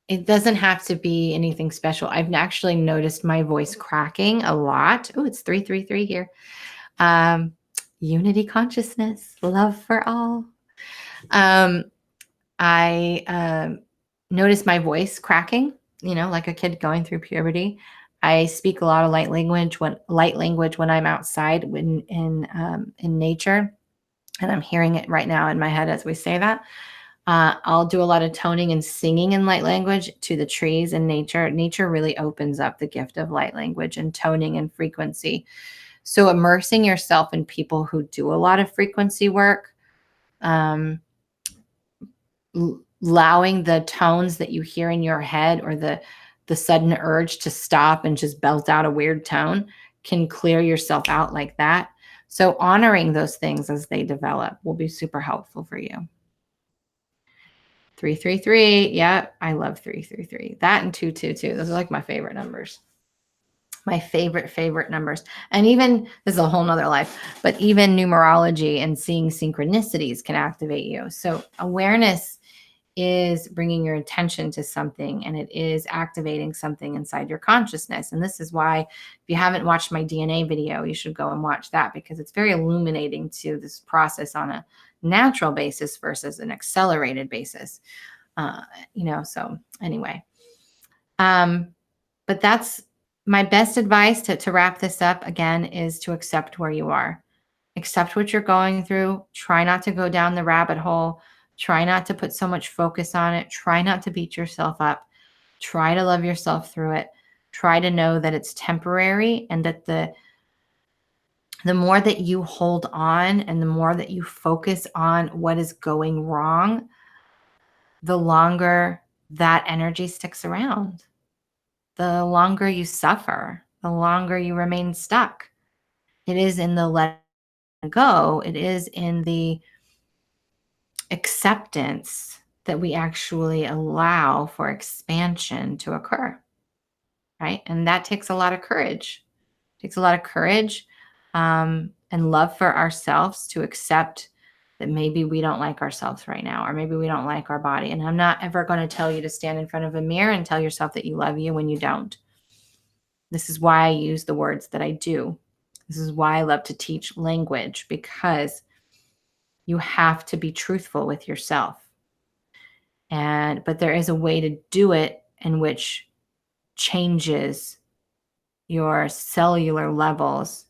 It doesn't have to be anything special. I've actually noticed my voice cracking a lot. Oh, it's 333 here. Unity consciousness, love for all. I noticed my voice cracking, like a kid going through puberty. I speak a lot of light language when I'm outside in nature, and I'm hearing it right now in my head as we say that. I'll do a lot of toning and singing in light language to the trees and nature. Nature really opens up the gift of light language and toning and frequency. So immersing yourself in people who do a lot of frequency work, allowing the tones that you hear in your head, or the sudden urge to stop and just belt out a weird tone, can clear yourself out like that. So honoring those things as they develop will be super helpful for you. 333. Yeah, I love 333. That and 222. Those are like my favorite numbers. My favorite numbers. And even, this is a whole nother life, but even numerology and seeing synchronicities can activate you. So awareness is bringing your attention to something, and it is activating something inside your consciousness. And this is why, if you haven't watched my DNA video, you should go and watch that, because it's very illuminating to this process on a natural basis versus an accelerated basis. So anyway, but that's my best advice to wrap this up again, is to accept where you are. Accept what you're going through. Try not to go down the rabbit hole. Try not to put so much focus on it. Try not to beat yourself up. Try to love yourself through it. Try to know that it's temporary, and that the more that you hold on and the more that you focus on what is going wrong, the longer that energy sticks around. The longer you suffer, the longer you remain stuck. It is in the letting go, it is in the acceptance that we actually allow for expansion to occur, right? And that takes a lot of courage. It takes a lot of courage and love for ourselves to accept that maybe we don't like ourselves right now, or maybe we don't like our body. And I'm not ever going to tell you to stand in front of a mirror and tell yourself that you love you when you don't. This is why I use the words that I do. This is why I love to teach language, because you have to be truthful with yourself. But there is a way to do it in which changes your cellular levels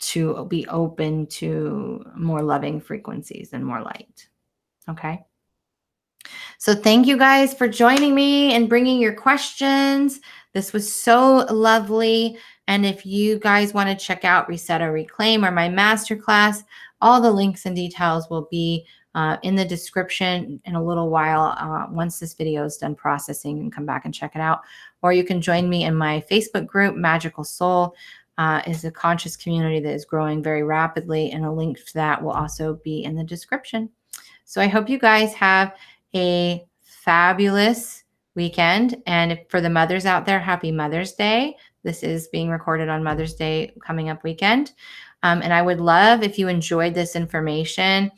to be open to more loving frequencies and more light. Okay. So thank you guys for joining me and bringing your questions. This was so lovely. And if you guys want to check out Reset or Reclaim or my masterclass, all the links and details will be in the description in a little while. Once this video is done processing, you can come back and check it out. Or you can join me in my Facebook group. Magical Soul is a conscious community that is growing very rapidly, and a link to that will also be in the description. So I hope you guys have a fabulous weekend. And for the mothers out there, happy Mother's Day. This is being recorded on Mother's Day coming up weekend. And I would love, if you enjoyed this information,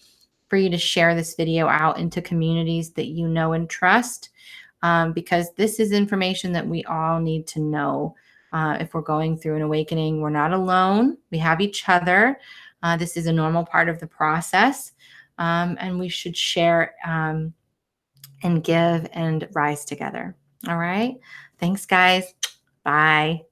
for you to share this video out into communities that you know and trust, because this is information that we all need to know. If we're going through an awakening, we're not alone. We have each other. This is a normal part of the process. And we should share and give and rise together. All right. Thanks, guys. Bye.